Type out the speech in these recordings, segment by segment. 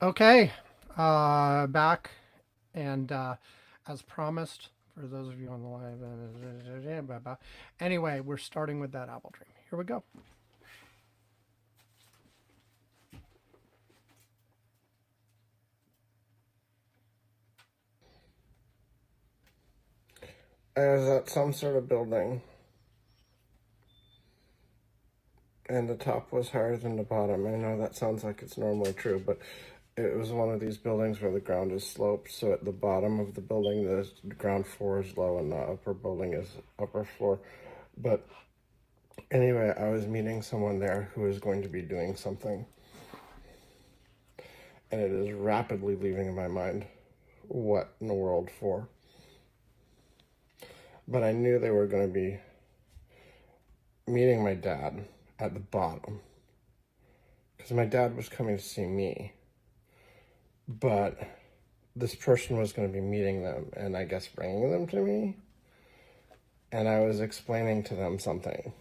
Okay, back and as promised, for those of you on the live, anyway, we're starting with that apple dream. Here we go. I was at some sort of building, and the top was higher than the bottom. I know that sounds like it's normally true, but it was one of these buildings where the ground is sloped, so at the bottom of the building, the ground floor is low, and the upper building is upper floor. But anyway, I was meeting someone there who is going to be doing something, and it is rapidly leaving my mind what in the world for. But I knew they were going to be meeting my dad at the bottom because my dad was coming to see me, but this person was going to be meeting them and I guess bringing them to me, and I was explaining to them something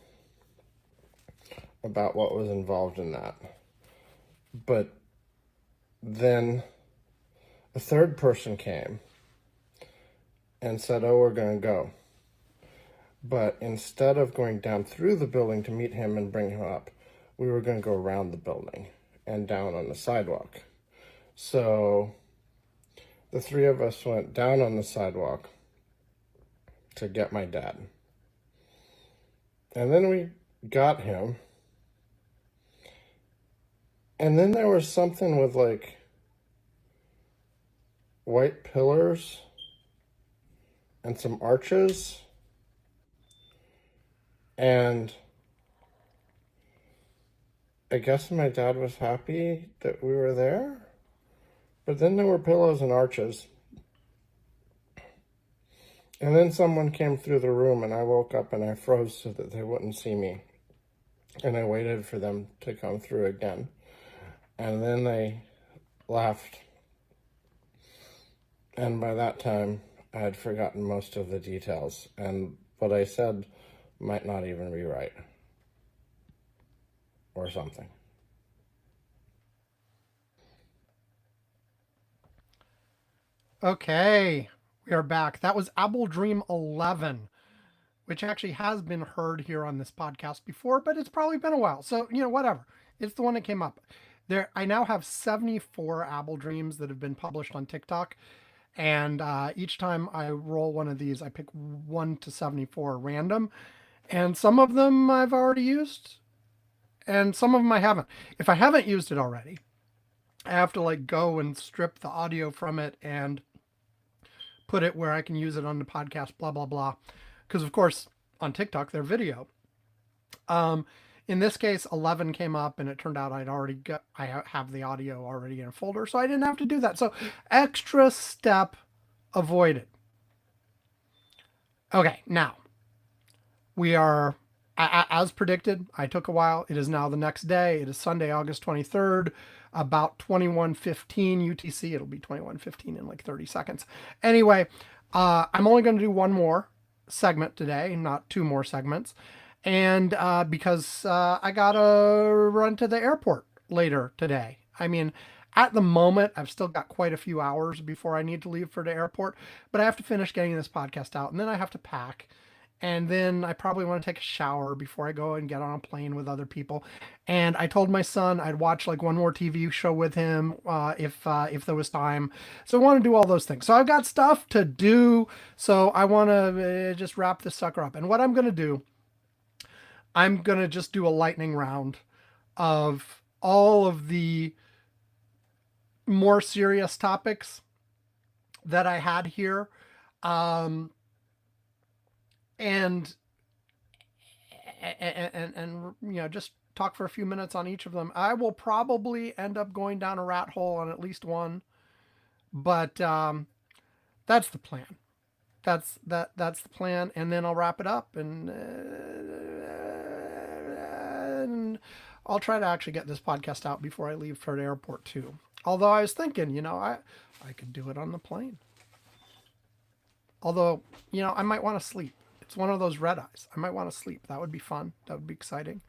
about what was involved in that. But then a third person came and said, "Oh, we're going to go." But instead of going down through the building to meet him and bring him up, we were going to go around the building and down on the sidewalk. So the three of us went down on the sidewalk to get my dad. And then we got him. And then there was something with like white pillars and some arches. And I guess my dad was happy that we were there. But then there were pillows and arches. And then someone came through the room and I woke up and I froze so that they wouldn't see me. And I waited for them to come through again. And then they left. And by that time, I had forgotten most of the details. And what I said might not even be right. Or something. Okay, we are back. That was Apple Dream 11, which actually has been heard here on this podcast before, but it's probably been a while. So, whatever. It's the one that came up. I now have 74 Apple Dreams that have been published on TikTok. And each time I roll one of these, I pick 1 to 74 random. And some of them I've already used, and some of them I haven't. If I haven't used it already, I have to like go and strip the audio from it and put it where I can use it on the podcast, blah, blah, blah. Because, of course, on TikTok, they're video. In this case, 11 came up, and it turned out I have the audio already in a folder, so I didn't have to do that. So, extra step avoided. Okay, now we are, as predicted. I took a while. It is now the next day. It is Sunday, August 23rd, about 21:15 UTC. It'll be 21:15 in like 30 seconds. Anyway, I'm only going to do one more segment today, not two more segments. And because I got to run to the airport later today. I mean, at the moment, I've still got quite a few hours before I need to leave for the airport, but I have to finish getting this podcast out, and then I have to pack. And then I probably want to take a shower before I go and get on a plane with other people. And I told my son I'd watch like one more TV show with him if there was time. So I want to do all those things. So I've got stuff to do. So I want to just wrap this sucker up. And what I'm going to do, I'm going to just do a lightning round of all of the more serious topics that I had here. And just talk for a few minutes on each of them. I will probably end up going down a rat hole on at least one, but that's the plan. That's the plan, and then I'll wrap it up, and I'll try to actually get this podcast out before I leave for the airport too. Although I was thinking, I could do it on the plane. Although, I might want to sleep. It's one of those red eyes. I might want to sleep. That would be fun. That would be exciting.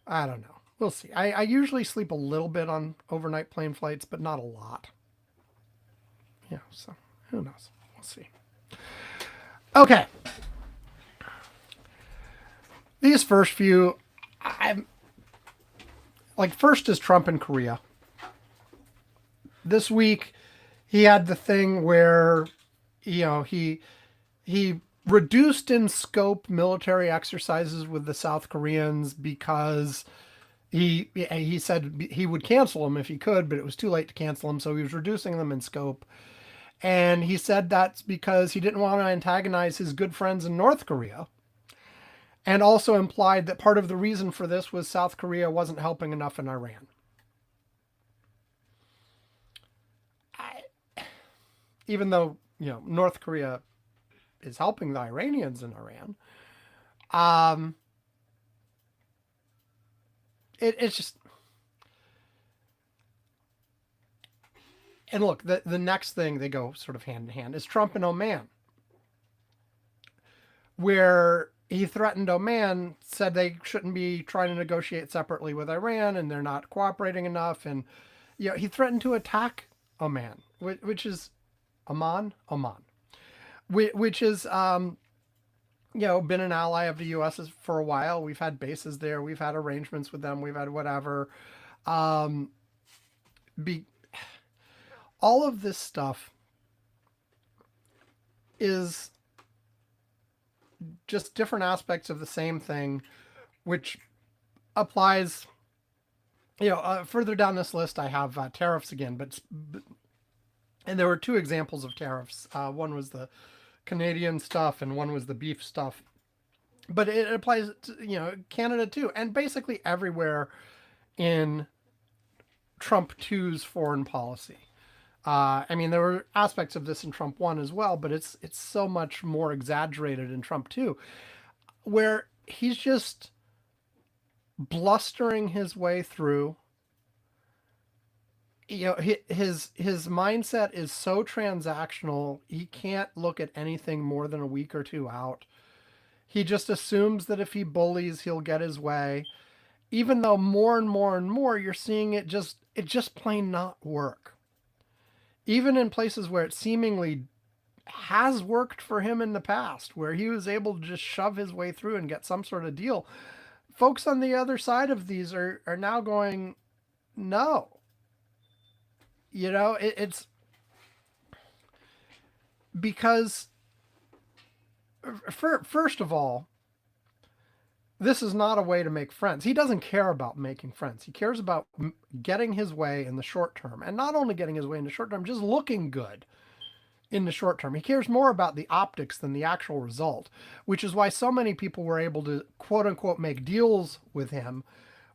I don't know. We'll see. I usually sleep a little bit on overnight plane flights, but not a lot. Yeah, so who knows? We'll see. Okay. These first few, I'm like, first is Trump in Korea. This week, he had the thing where, he reduced in scope military exercises with the South Koreans because he said he would cancel them if he could, but it was too late to cancel them, so he was reducing them in scope. And he said that's because he didn't want to antagonize his good friends in North Korea, and also implied that part of the reason for this was South Korea wasn't helping enough in Iran. Even though, North Korea is helping the Iranians in Iran, it's just. And look, the next thing, they go sort of hand in hand, is Trump and Oman, where he threatened Oman, said they shouldn't be trying to negotiate separately with Iran and they're not cooperating enough. And, he threatened to attack Oman, which is Oman, which is, been an ally of the U.S. for a while. We've had bases there. We've had arrangements with them. We've had whatever. All of this stuff is just different aspects of the same thing, which applies, further down this list. I have tariffs again, and there were two examples of tariffs. One was the Canadian stuff and one was the beef stuff, but it applies to, Canada too, and basically everywhere in Trump 2's foreign policy. There were aspects of this in Trump 1 as well, but it's so much more exaggerated in Trump 2, where he's just blustering his way through. His mindset is so transactional, he can't look at anything more than a week or two out. He just assumes that if he bullies, he'll get his way, even though more and more and more you're seeing it just plain not work. Even in places where it seemingly has worked for him in the past, where he was able to just shove his way through and get some sort of deal, folks on the other side of these are now going, no. It's because, first of all, this is not a way to make friends. He doesn't care about making friends. He cares about getting his way in the short term. And not only getting his way in the short term, just looking good in the short term. He cares more about the optics than the actual result, which is why so many people were able to, quote unquote, make deals with him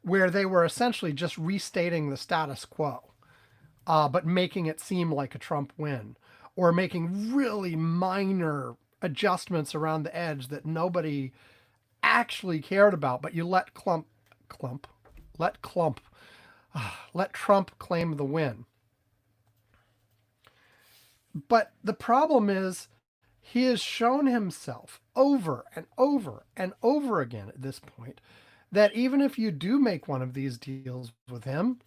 where they were essentially just restating the status quo, but making it seem like a Trump win, or making really minor adjustments around the edge that nobody actually cared about, but you let let Trump claim the win. But the problem is, he has shown himself over and over and over again at this point that even if you do make one of these deals with him,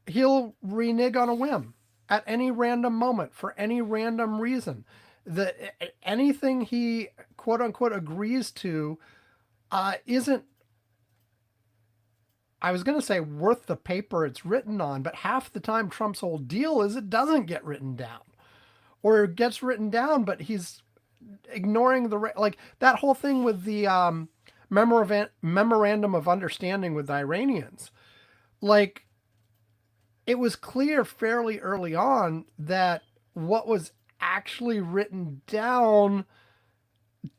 he'll renege on a whim at any random moment for any random reason. That anything he, quote unquote, agrees to isn't, I was going to say, worth the paper it's written on, but half the time Trump's whole deal is it doesn't get written down, or it gets written down, but he's ignoring like that whole thing with the memorandum of understanding with the Iranians. Like, it was clear fairly early on that what was actually written down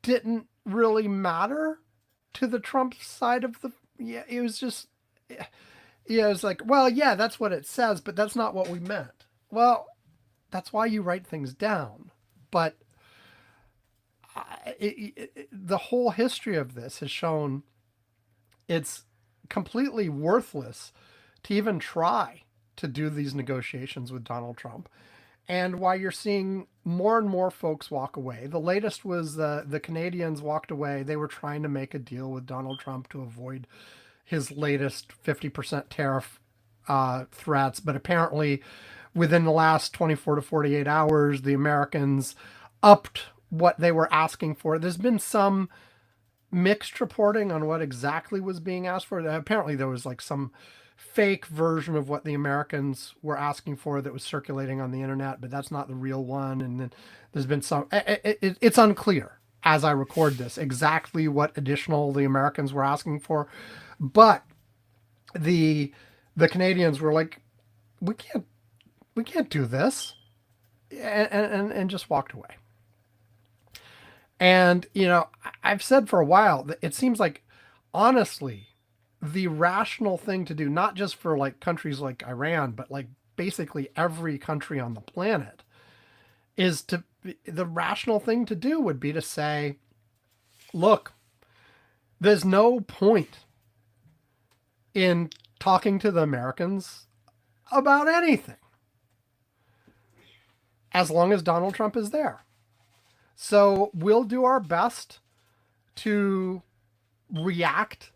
didn't really matter to the Trump side of the, it was just, it was like, well, yeah, that's what it says, but that's not what we meant. Well, that's why you write things down. But the whole history of this has shown it's completely worthless to even try to do these negotiations with Donald Trump, and why you're seeing more and more folks walk away. The latest was the Canadians walked away. They were trying to make a deal with Donald Trump to avoid his latest 50% tariff threats. But apparently, within the last 24 to 48 hours, the Americans upped what they were asking for. There's been some mixed reporting on what exactly was being asked for. Apparently, there was like some fake version of what the Americans were asking for that was circulating on the internet, but that's not the real one. And then there's been some. It's unclear as I record this exactly what additional the Americans were asking for, but the Canadians were like, we can't do this, and just walked away. And, I've said for a while that it seems like, honestly, the rational thing to do, not just for like countries like Iran, but like basically every country on the planet, is the rational thing to do would be to say, look, there's no point in talking to the Americans about anything as long as Donald Trump is there. So we'll do our best to react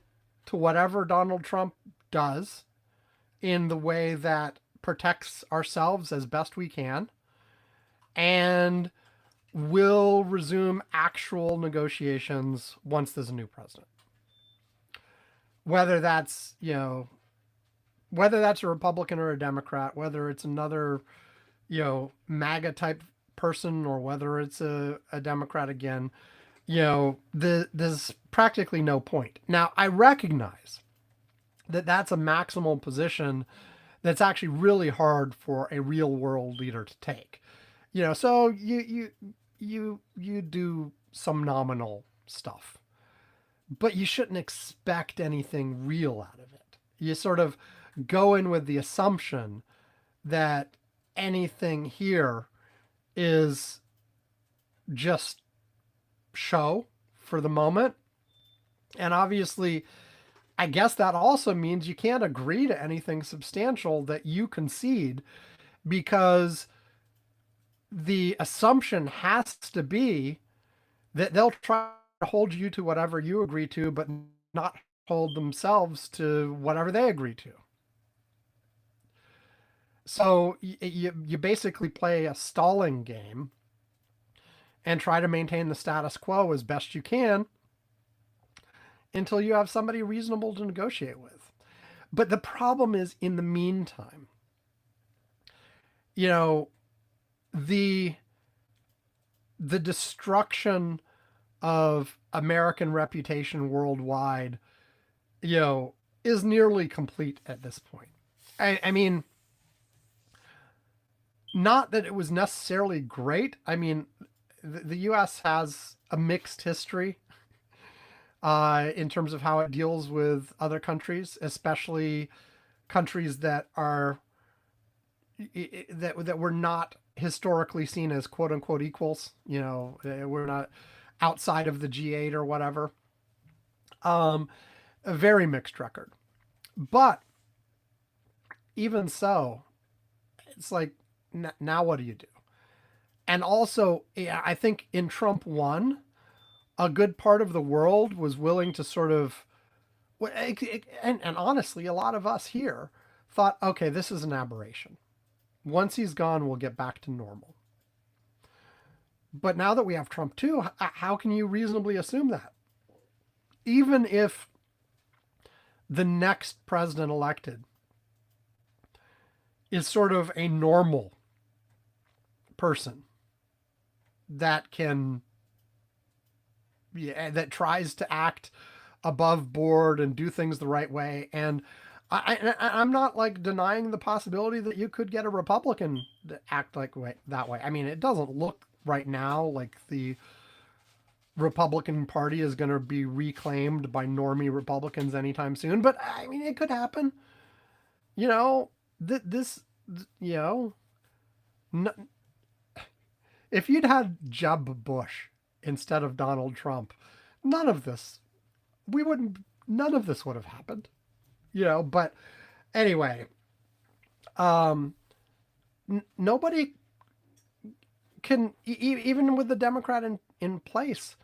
to whatever Donald Trump does in the way that protects ourselves as best we can. And we'll resume actual negotiations once there's a new president. Whether that's, whether that's a Republican or a Democrat, whether it's another, MAGA type person or whether it's a Democrat again, there's practically no point. Now, I recognize that that's a maximal position that's actually really hard for a real world leader to take. So you do some nominal stuff, but you shouldn't expect anything real out of it. You sort of go in with the assumption that anything here is just show for the moment. And obviously, I guess that also means you can't agree to anything substantial that you concede, because the assumption has to be that they'll try to hold you to whatever you agree to, but not hold themselves to whatever they agree to. So you basically play a stalling game and try to maintain the status quo as best you can until you have somebody reasonable to negotiate with. But the problem is, in the meantime, the destruction of American reputation worldwide, is nearly complete at this point. I mean, not that it was necessarily great. I mean, the U.S. has a mixed history in terms of how it deals with other countries, especially countries that are that were not historically seen as quote unquote equals. We're not outside of the G8 or whatever. A very mixed record, but even so, it's like, now what do you do? And also, I think in Trump 1, a good part of the world was willing to sort of, and honestly, a lot of us here thought, okay, this is an aberration. Once he's gone, we'll get back to normal. But now that we have Trump 2, how can you reasonably assume that? Even if the next president elected is sort of a normal person that that tries to act above board and do things the right way. And I'm not like denying the possibility that you could get a Republican to act that way. I mean, it doesn't look right now like the Republican Party is going to be reclaimed by normie Republicans anytime soon, but I mean, it could happen. This, if you'd had Jeb Bush instead of Donald Trump, none of this would have happened. But anyway, nobody can, even with the Democrat in place,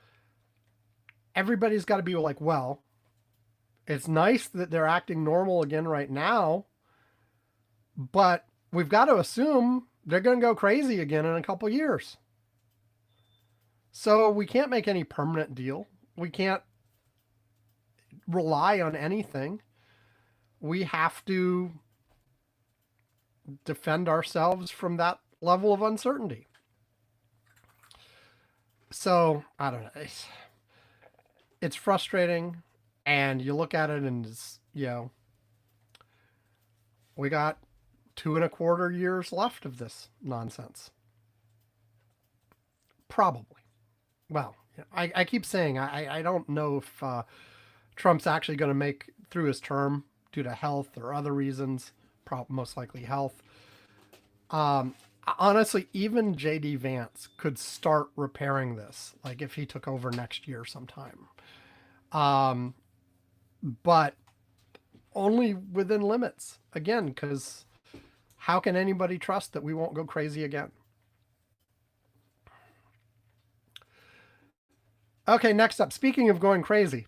everybody's got to be like, well, It's nice that they're acting normal again right now, but we've got to assume they're going to go crazy again in a couple years. So we can't make any permanent deal. We can't rely on anything. We have to defend ourselves from that level of uncertainty. So I don't know. It's frustrating, and you look at it and it's, we got 2.25 years left of this nonsense. Probably. Well, I keep saying I don't know if Trump's actually going to make through his term due to health or other reasons. Most likely health. Honestly, even J.D. Vance could start repairing this, like if he took over next year sometime. But only within limits. Again, because how can anybody trust that we won't go crazy again? Okay, next up. Speaking of going crazy,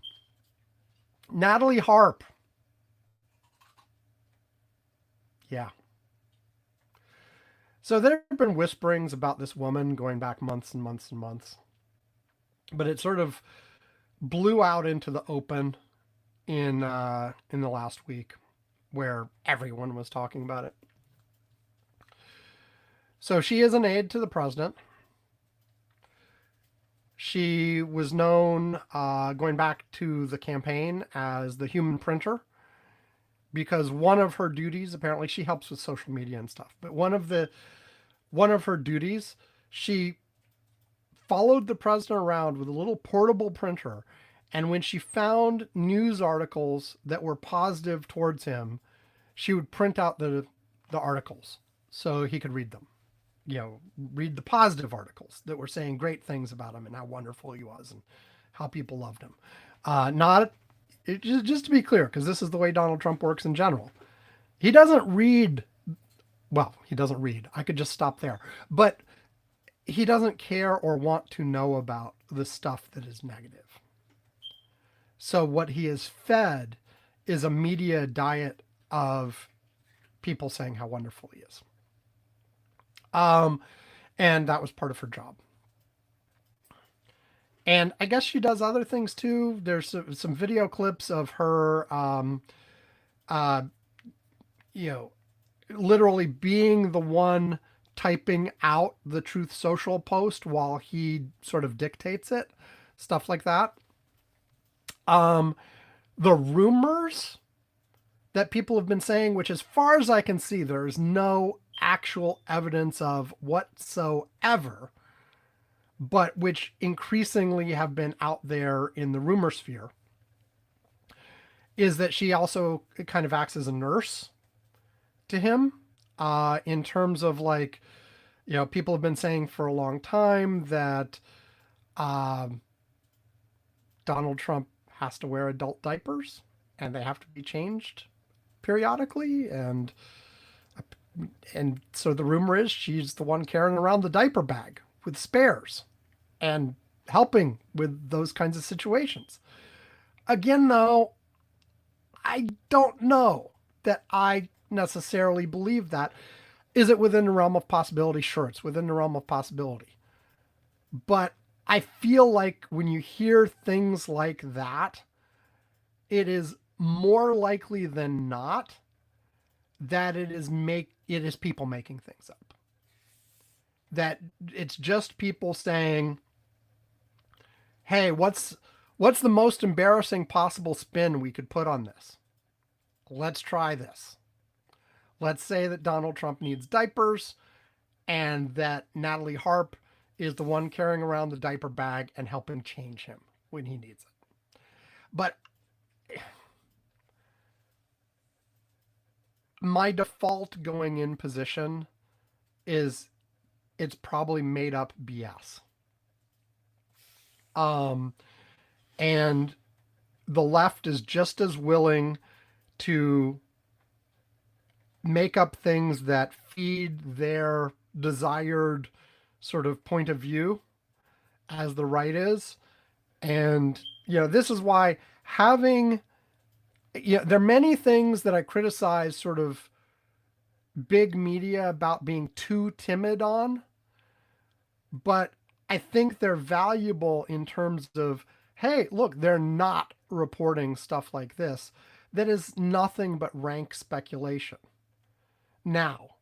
Natalie Harp. Yeah. So there have been whisperings about this woman going back months and months and months. But it sort of blew out into the open in the last week, where everyone was talking about it. So she is an aide to the president. She was known, going back to the campaign, as the human printer, because one of her duties, apparently she helps with social media and stuff, but one of her duties, she followed the president around with a little portable printer, and when she found news articles that were positive towards him, she would print out the articles so he could read them. Read the positive articles that were saying great things about him and how wonderful he was and how people loved him. Just to be clear, because this is the way Donald Trump works in general. He doesn't read. Well, he doesn't read. I could just stop there. But he doesn't care or want to know about the stuff that is negative. So what he is fed is a media diet of people saying how wonderful he is. And that was part of her job. And I guess she does other things too. There's some video clips of her, literally being the one typing out the Truth Social post while he sort of dictates it, stuff like that. The rumors that people have been saying, which as far as I can see, there is no actual evidence of whatsoever, but which increasingly have been out there in the rumor sphere, is that she also kind of acts as a nurse to him, in terms of people have been saying for a long time that Donald Trump has to wear adult diapers and they have to be changed periodically, and so the rumor is she's the one carrying around the diaper bag with spares and helping with those kinds of situations. Again, though, I don't know that I necessarily believe that. Is it within the realm of possibility? Sure, it's within the realm of possibility. But I feel like when you hear things like that, it is more likely than not that it is people making things up. That it's just people saying, hey, what's the most embarrassing possible spin we could put on this? Let's try this. Let's say that Donald Trump needs diapers and that Natalie Harp is the one carrying around the diaper bag and helping change him when he needs it. But my default going in position is it's probably made up BS. And the left is just as willing to make up things that feed their desired sort of point of view as the right is. And, this is why having Yeah, there are many things that I criticize sort of big media about being too timid on, but I think they're valuable in terms of, hey, look, they're not reporting stuff like this that is nothing but rank speculation. Now,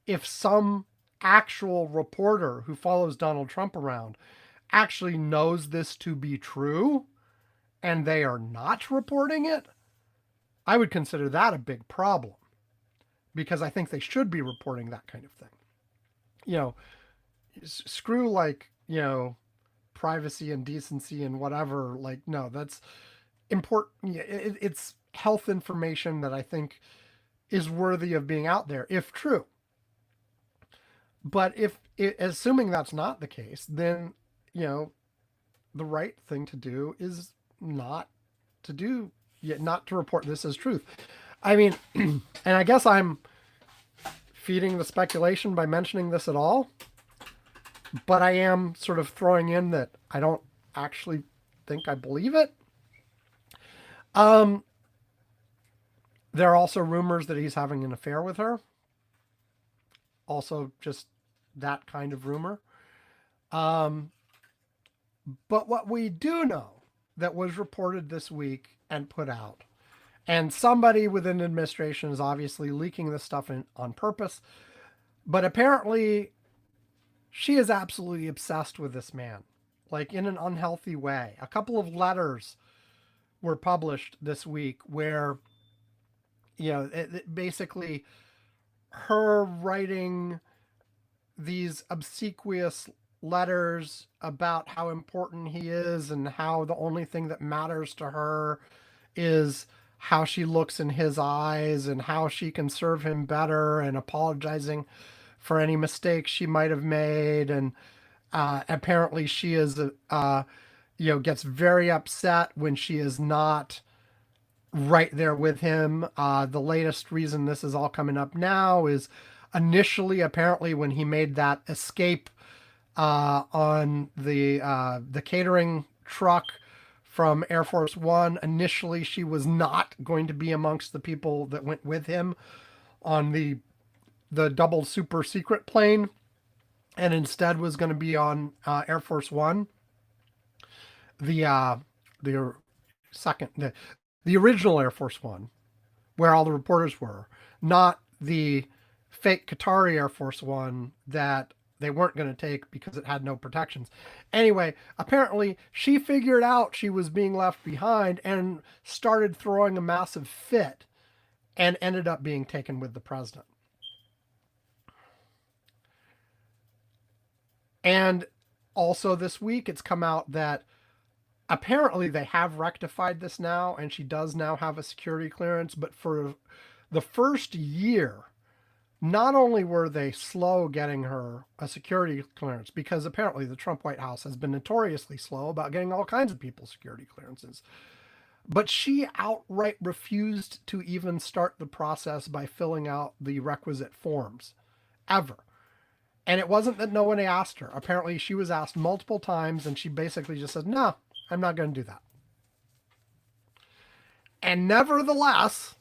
if some actual reporter who follows Donald Trump around actually knows this to be true and they are not reporting it, I would consider that a big problem because I think they should be reporting that kind of thing. You know, screw like, privacy and decency and whatever. Like, no, that's important. It's health information that I think is worthy of being out there if true. But if assuming that's not the case, then you know the right thing to do is not to do, yet not to report this as truth. I mean, and I guess I'm feeding the speculation by mentioning this at all, but I am sort of throwing in that I don't actually think I believe it. Um, there are also rumors that he's having an affair with her. Also, just that kind of rumor. Um, but what we do know that was reported this week and put out, and somebody within the administration is obviously leaking this stuff on purpose, but apparently she is absolutely obsessed with this man, like in an unhealthy way. A couple of letters were published this week where, basically her writing these obsequious letters about how important he is and how the only thing that matters to her is how she looks in his eyes and how she can serve him better, and apologizing for any mistakes she might have made. And apparently she is gets very upset when she is not right there with him. The latest reason this is all coming up now is initially, apparently, when he made that escape on the catering truck from Air Force One. Initially, she was not going to be amongst the people that went with him on the double super secret plane, and instead was going to be on Air Force One, the the second the original Air Force One, where all the reporters were, not the fake Qatari Air Force One that they weren't going to take because it had no protections. Anyway, apparently she figured out she was being left behind and started throwing a massive fit and ended up being taken with the president. And also this week, it's come out that apparently they have rectified this now, and she does now have a security clearance. But for the first year, not only were they slow getting her a security clearance, because apparently the Trump White House has been notoriously slow about getting all kinds of people security clearances, but she outright refused to even start the process by filling out the requisite forms ever. And it wasn't that no one asked her. Apparently, she was asked multiple times, and she basically just said, "No, I'm not going to do that." And nevertheless,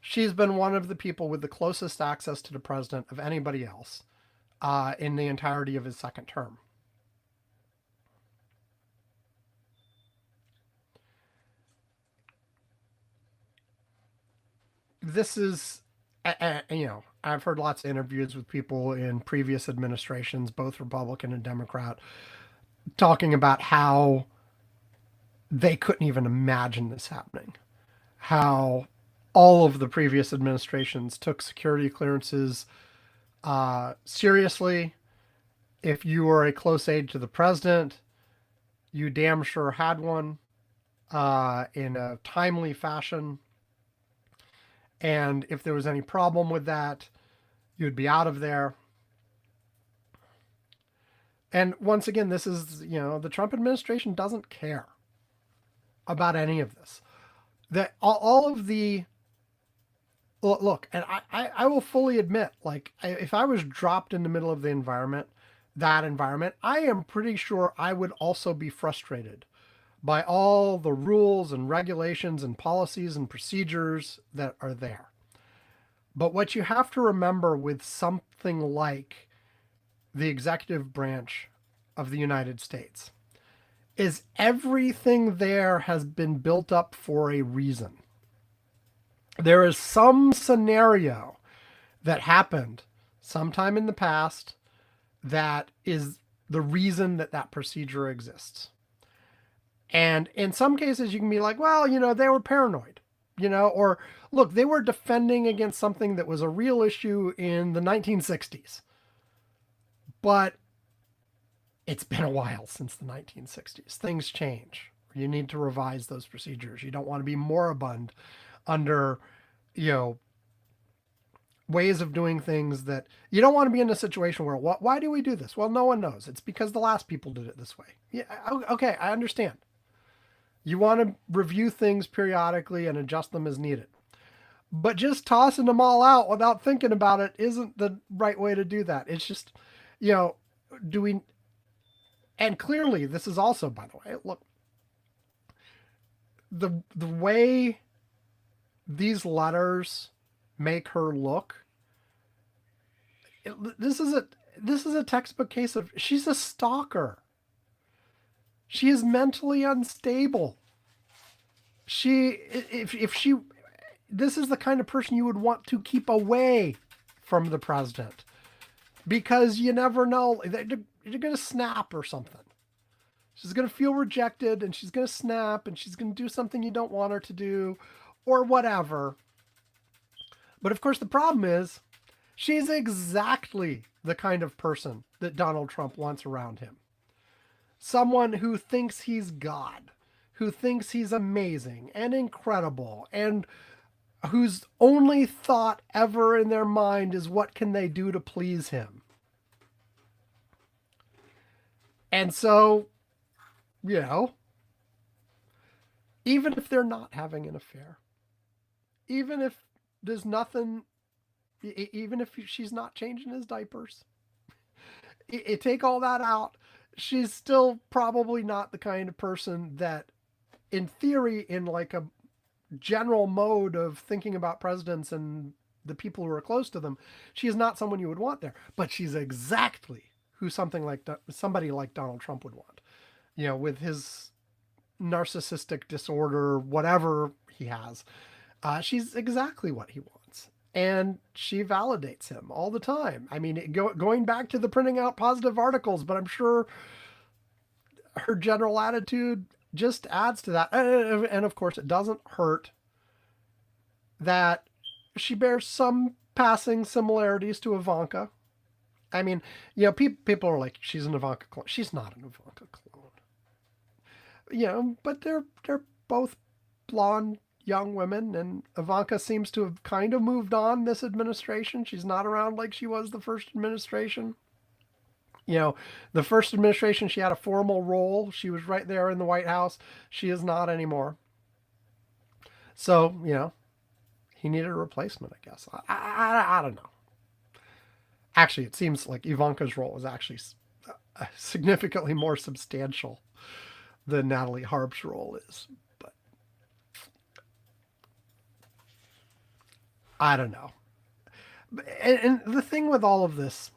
she's been one of the people with the closest access to the president of anybody else in the entirety of his second term. This is, I've heard lots of interviews with people in previous administrations, both Republican and Democrat, talking about how they couldn't even imagine this happening. How all of the previous administrations took security clearances seriously. If you were a close aide to the president, you damn sure had one in a timely fashion. And if there was any problem with that, you'd be out of there. And once again, this is, the Trump administration doesn't care about any of this. That all of the look, and I will fully admit, like, if I was dropped in the middle of that environment, I am pretty sure I would also be frustrated by all the rules and regulations and policies and procedures that are there. But what you have to remember with something like the executive branch of the United States is everything there has been built up for a reason. There is some scenario that happened sometime in the past that is the reason that that procedure exists. And in some cases, you can be like, well, they were paranoid, or look, they were defending against something that was a real issue in the 1960s. But it's been a while since the 1960s. Things change. You need to revise those procedures. You don't want to be moribund under, ways of doing things that you don't want to be in a situation where, why do we do this? Well, no one knows. It's because the last people did it this way. Yeah, okay, I understand. You want to review things periodically and adjust them as needed. But just tossing them all out without thinking about it isn't the right way to do that. It's just, do we, and clearly this is also, by the way, look, the way these letters make her look, this is a textbook case of, she's a stalker. She is mentally unstable. If she, this is the kind of person you would want to keep away from the president, because you never know, they're going to snap or something. She's going to feel rejected and she's going to snap and she's going to do something you don't want her to do or whatever. But of course, the problem is she's exactly the kind of person that Donald Trump wants around him. Someone who thinks he's God, who thinks he's amazing and incredible, and whose only thought ever in their mind is what can they do to please him. And so, even if they're not having an affair, even if there's nothing, even if she's not changing his diapers, take all that out, she's still probably not the kind of person that, in theory, in like a general mode of thinking about presidents and the people who are close to them, she is not someone you would want there. But she's exactly who somebody like Donald Trump would want. With his narcissistic disorder, whatever he has, she's exactly what he wants. And she validates him all the time. I mean, going back to the printing out positive articles, but I'm sure her general attitude just adds to that. And of course, it doesn't hurt that she bears some passing similarities to Ivanka. I mean, people are like, she's an Ivanka clone. She's not an Ivanka clone. But they're both blonde young women, and Ivanka seems to have kind of moved on this administration. She's not around like she was the first administration. The first administration, she had a formal role. She was right there in the White House. She is not anymore. So, he needed a replacement, I guess. I don't know. Actually, it seems like Ivanka's role is actually significantly more substantial than Natalie Harp's role is. But I don't know. And the thing with all of this,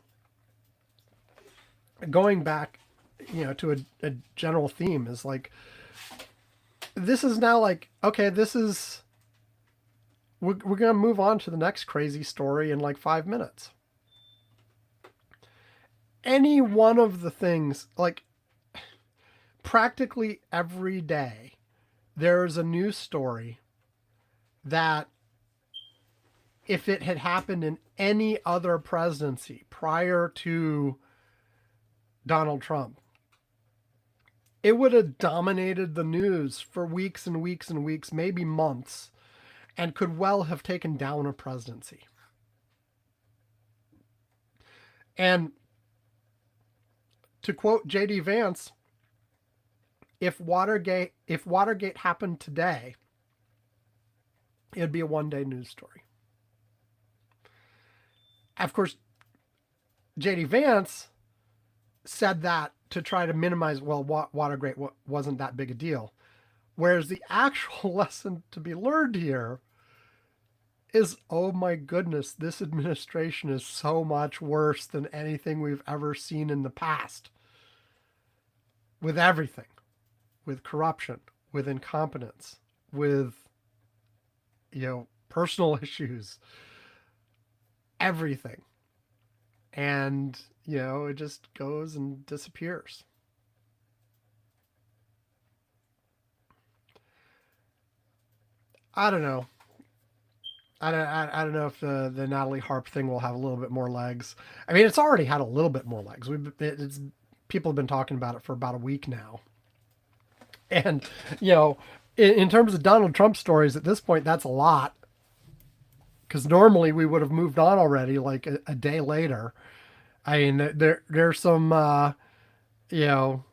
going back, to a general theme, is like, this is now like, okay, we're going to move on to the next crazy story in like 5 minutes. Any one of the things, like, practically every day, there's a news story that, if it had happened in any other presidency prior to Donald Trump, it would have dominated the news for weeks and weeks and weeks, maybe months, and could well have taken down a presidency. And to quote J.D. Vance, if Watergate happened today, it'd be a one-day news story. Of course, J.D. Vance said that to try to minimize, well, Watergate wasn't that big a deal. Whereas the actual lesson to be learned here is, oh my goodness, this administration is so much worse than anything we've ever seen in the past. With everything, with corruption, with incompetence, with, personal issues, everything. And, it just goes and disappears. I don't know. I don't know if the Natalie Harp thing will have a little bit more legs. I mean, it's already had a little bit more legs. People have been talking about it for about a week now, and in terms of Donald Trump stories at this point, that's a lot. Because normally we would have moved on already, like a day later. I mean, there's some you know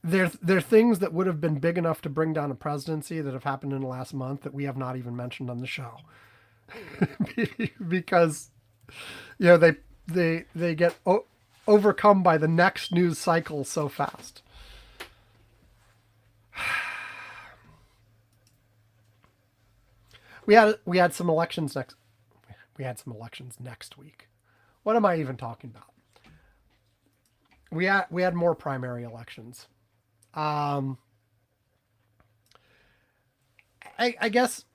there are things that would have been big enough to bring down a presidency that have happened in the last month that we have not even mentioned on the show. Because they get overcome by the next news cycle so fast. We had some elections next week. What am I even talking about? We had more primary elections. Um, I guess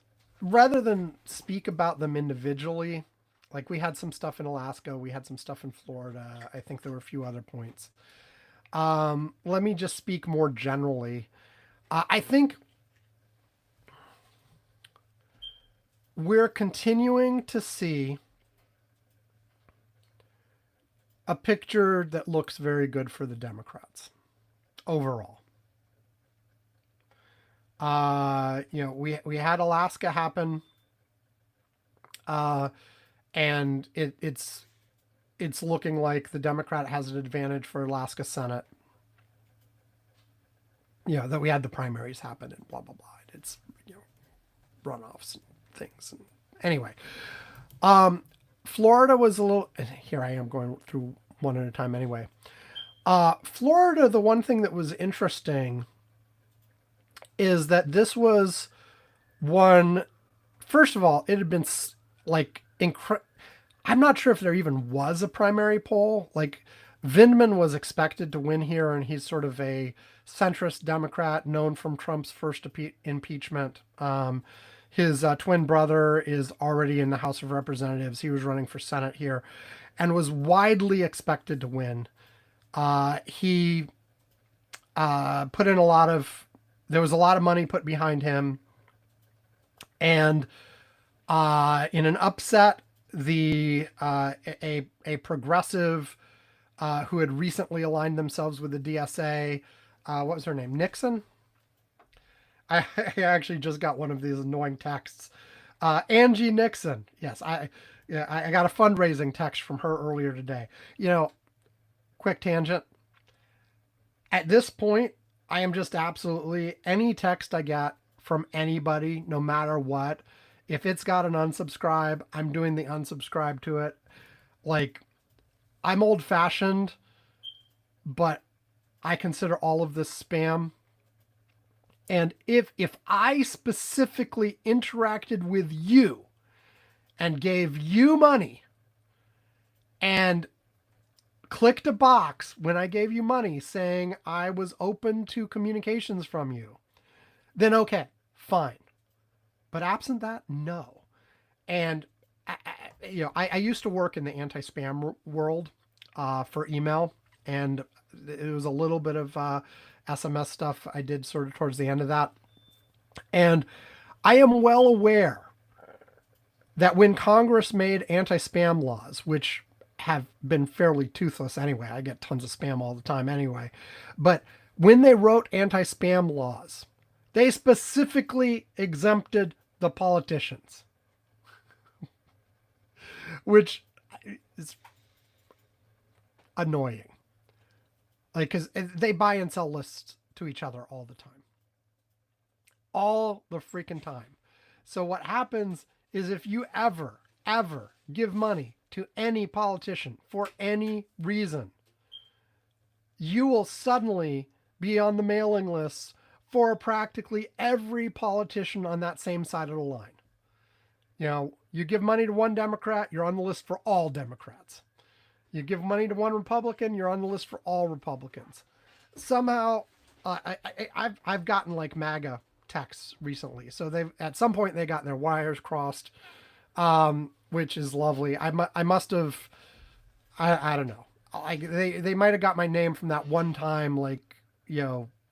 rather than speak about them individually, like we had some stuff in Alaska, we had some stuff in Florida. I think there were a few other points. Let me just speak more generally. I think we're continuing to see a picture that looks very good for the Democrats overall. We had Alaska happen, and it's looking like the Democrat has an advantage for Alaska Senate. That we had the primaries happen and blah blah blah. It's runoffs and things. And anyway, Florida was a little. Here I am going through one at a time. Anyway, Florida. The one thing that was interesting is that this was one. First of all, it had been like I'm not sure if there even was a primary poll. Like Vindman was expected to win here, and he's sort of a centrist Democrat known from Trump's first impeachment. His twin brother is already in the House of Representatives. He was running for Senate here and was widely expected to win. He put in there was a lot of money put behind him. And in an upset, a progressive who had recently aligned themselves with the DSA, what was her name? Nixon? I actually just got one of these annoying texts. Angie Nixon. Yes, I got a fundraising text from her earlier today. Quick tangent. At this point, I am just absolutely any text I get from anybody, no matter what, if it's got an unsubscribe, I'm doing the unsubscribe to it. Like, I'm old fashioned, but I consider all of this spam. And if I specifically interacted with you and gave you money and clicked a box when I gave you money saying I was open to communications from you, then okay, fine. But absent that, no. And I used to work in the anti-spam world for email, and it was a little bit of SMS stuff I did sort of towards the end of that. And I am well aware that when Congress made anti-spam laws, which have been fairly toothless anyway, I get tons of spam all the time anyway, but when they wrote anti-spam laws, they specifically exempted the politicians, which is annoying. Like, because they buy and sell lists to each other all the time. All the freaking time. So what happens is if you ever give money to any politician for any reason, you will suddenly be on the mailing lists for practically every politician on that same side of the line. You give money to one Democrat, you're on the list for all Democrats. You give money to one Republican, you're on the list for all Republicans. Somehow, I've gotten like MAGA texts recently, so they've at some point they got their wires crossed, which is lovely. I must have, I don't know, they might have got my name from that one time, like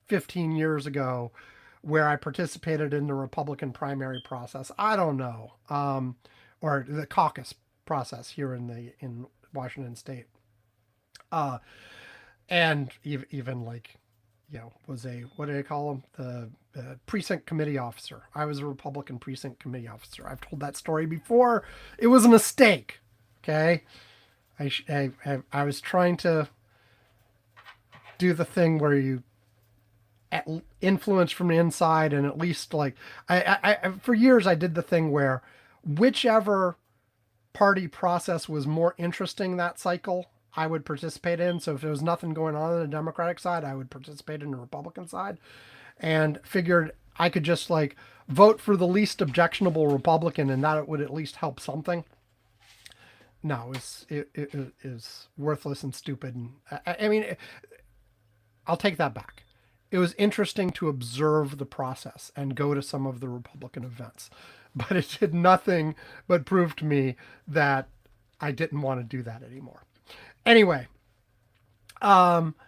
15 years ago, where I participated in the Republican primary process. I don't know, or the caucus process here in Washington State, and even like, was a, what do they call them, the precinct committee officer. I was a Republican precinct committee officer. I've told that story before. It was a mistake. Okay, I was trying to do the thing where you influence from the inside, and at least like I for years I did the thing where whichever party process was more interesting that cycle I would participate in. So if there was nothing going on the Democratic side, I would participate in the Republican side, and figured I could just like vote for the least objectionable Republican, and that it would at least help something. No, it is worthless and stupid. And I mean, I'll take that back. It was interesting to observe the process and go to some of the Republican events, but it did nothing but prove to me that I didn't want to do that anymore. Anyway, anyway,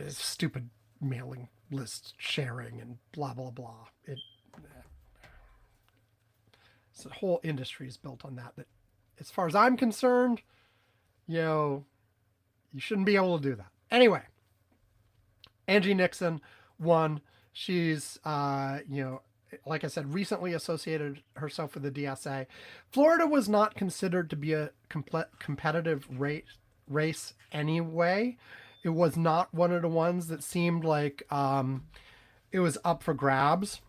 stupid mailing list sharing and blah blah blah. So the whole industry is built on that. That, as far as I'm concerned, you shouldn't be able to do that. Anyway, Angie Nixon won. She's, like I said, recently associated herself with the DSA. Florida was not considered to be a competitive race anyway. It was not one of the ones that seemed like it was up for grabs.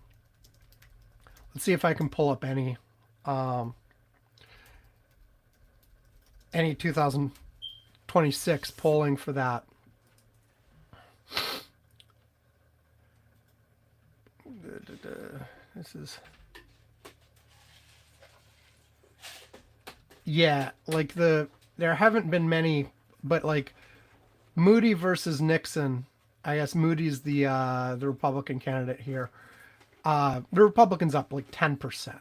Let's see if I can pull up any 2026 polling for that. This is, yeah, like there haven't been many, but like Moody versus Nixon. I guess Moody's the Republican candidate here. The Republicans up like 10%.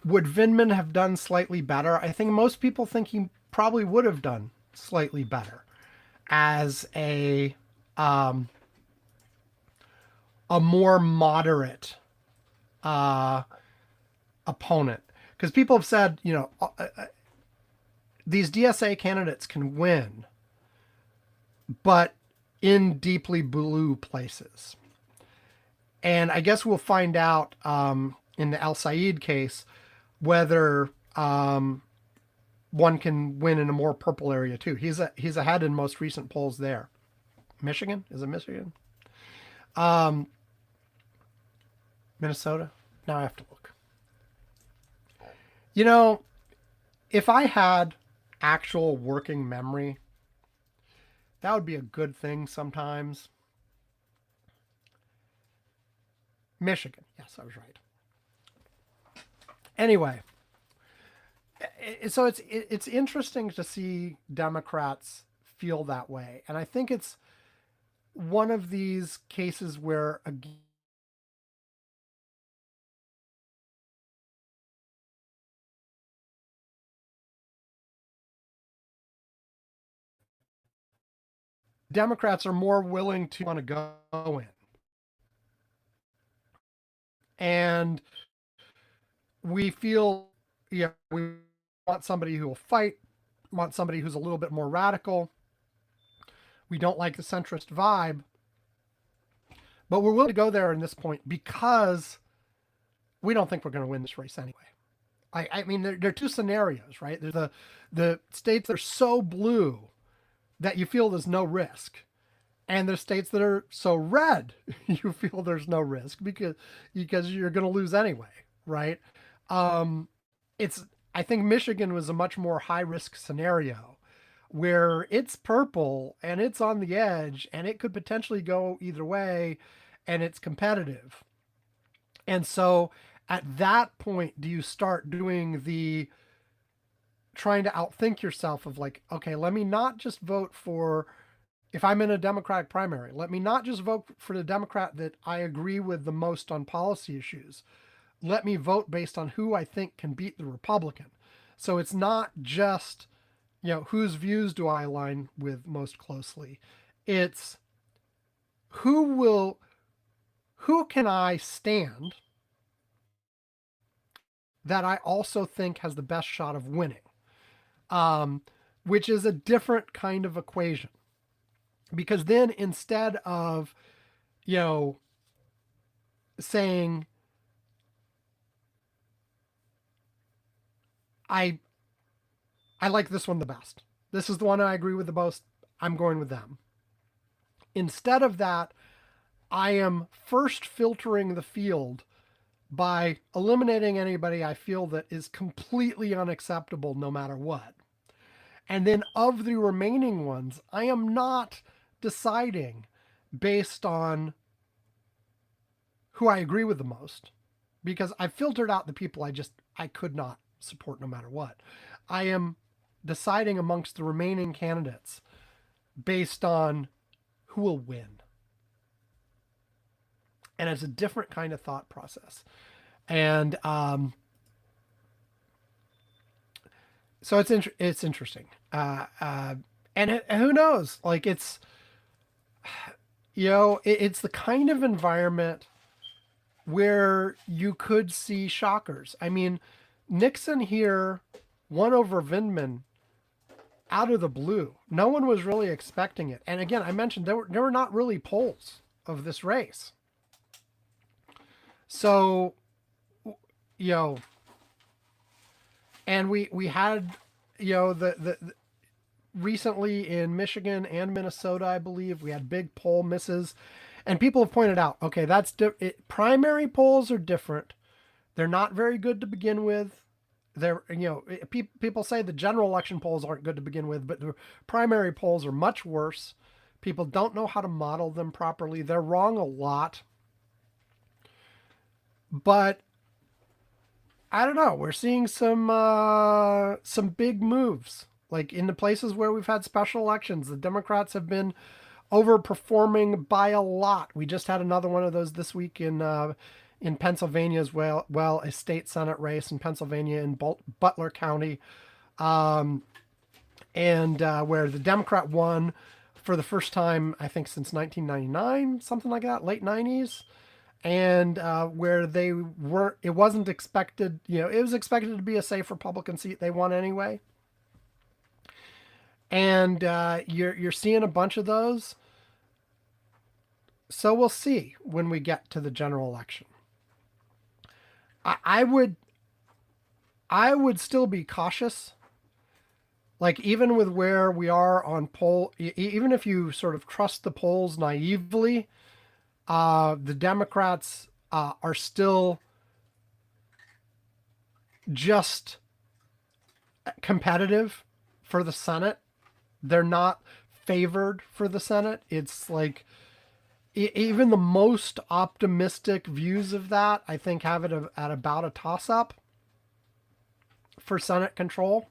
Would Vindman have done slightly better? I think most people think he probably would have done slightly better as a more moderate opponent, because people have said, these DSA candidates can win, but in deeply blue places. And I guess we'll find out in the Al Said case whether one can win in a more purple area too. He's ahead in most recent polls there. Michigan? Is it Michigan? Minnesota? Now I have to look. If I had actual working memory, that would be a good thing sometimes. Michigan. Yes, I was right. Anyway, so it's interesting to see Democrats feel that way. And I think it's one of these cases where Democrats are more willing to want to go in. And we feel, we want somebody who will fight, want somebody who's a little bit more radical. We don't like the centrist vibe, but we're willing to go there in this point because we don't think we're going to win this race anyway. I mean, there are two scenarios, right? There's the states that are so blue that you feel there's no risk, and there's states that are so red you feel there's no risk because you're going to lose anyway, right? I think Michigan was a much more high risk scenario, where it's purple and it's on the edge and it could potentially go either way and it's competitive. And so at that point, do you start doing the trying to outthink yourself of like, okay, let me not just vote for, if I'm in a Democratic primary, let me not just vote for the Democrat that I agree with the most on policy issues. Let me vote based on who I think can beat the Republican. So it's not just, whose views do I align with most closely. It's who will, who can I stand that I also think has the best shot of winning, um, which is a different kind of equation. Because then instead of, you know, saying, I I like this one the best. This is the one I agree with the most. I'm going with them. Instead of that, I am first filtering the field by eliminating anybody I feel that is completely unacceptable no matter what. And then of the remaining ones, I am not deciding based on who I agree with the most, because I filtered out the people I could not support no matter what. I am deciding amongst the remaining candidates based on who will win. And it's a different kind of thought process. And so it's interesting. And who knows? Like it's the kind of environment where you could see shockers. I mean, Nixon here won over Vindman out of the blue. No one was really expecting it. And again, I mentioned there were not really polls of this race. So, you know, and we had, the recently in Michigan and Minnesota, I believe, we had big poll misses. And people have pointed out, okay, primary polls are different. They're not very good to begin with. People say the general election polls aren't good to begin with, but the primary polls are much worse. People don't know how to model them properly. They're wrong a lot. But I don't know. We're seeing some big moves. Like in the places where we've had special elections, the Democrats have been overperforming by a lot. We just had another one of those this week in Pennsylvania as well. Well, a state senate race in Pennsylvania in Butler County, and where the Democrat won for the first time, I think, since 1999, something like that, late 90s. And where it wasn't expected, it was expected to be a safe Republican seat. They won anyway. And you're seeing a bunch of those. So we'll see when we get to the general election. I would still be cautious. Like even with where we are on poll, even if you sort of trust the polls naively, the Democrats are still just competitive for the Senate. They're not favored for the Senate. It's like even the most optimistic views of that, I think, have it at about a toss-up for Senate control.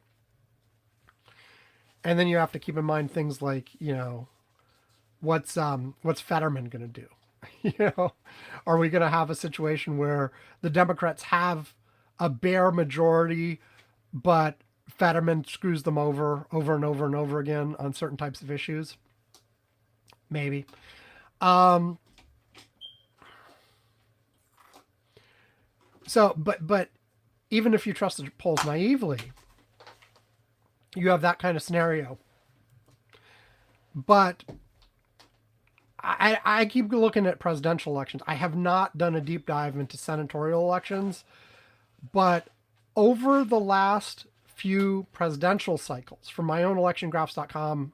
And then you have to keep in mind things like, what's Fetterman going to do? Are we going to have a situation where the Democrats have a bare majority, but Fetterman screws them over and over and over again on certain types of issues? Maybe. So, but even if you trust the polls naively, you have that kind of scenario. But I keep looking at presidential elections. I have not done a deep dive into senatorial elections, but over the last few presidential cycles, from my own electiongraphs.com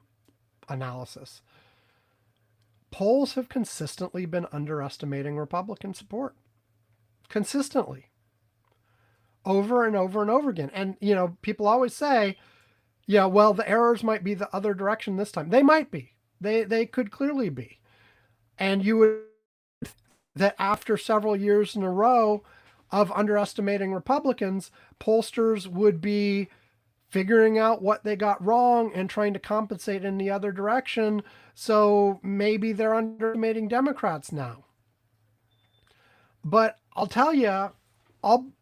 analysis, polls have consistently been underestimating Republican support. Consistently. Over and over and over again. And, people always say, Yeah, well, the errors might be the other direction this time. They might be. They could clearly be. And you would that after several years in a row of underestimating Republicans, pollsters would be figuring out what they got wrong and trying to compensate in the other direction. So maybe they're underestimating Democrats now. But I'll tell you, I'll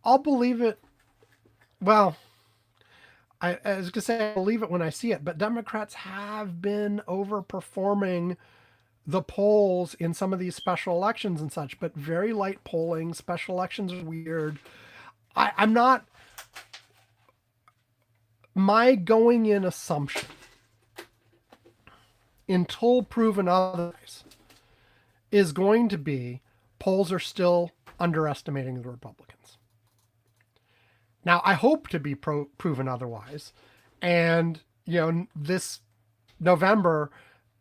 I'll believe it. Well, I was gonna say I believe it when I see it, but Democrats have been overperforming the polls in some of these special elections and such, but very light polling. Special elections are weird. I'm not. My going in assumption, until proven otherwise, is going to be polls are still underestimating the Republicans. Now, I hope to be proven otherwise. And, this November,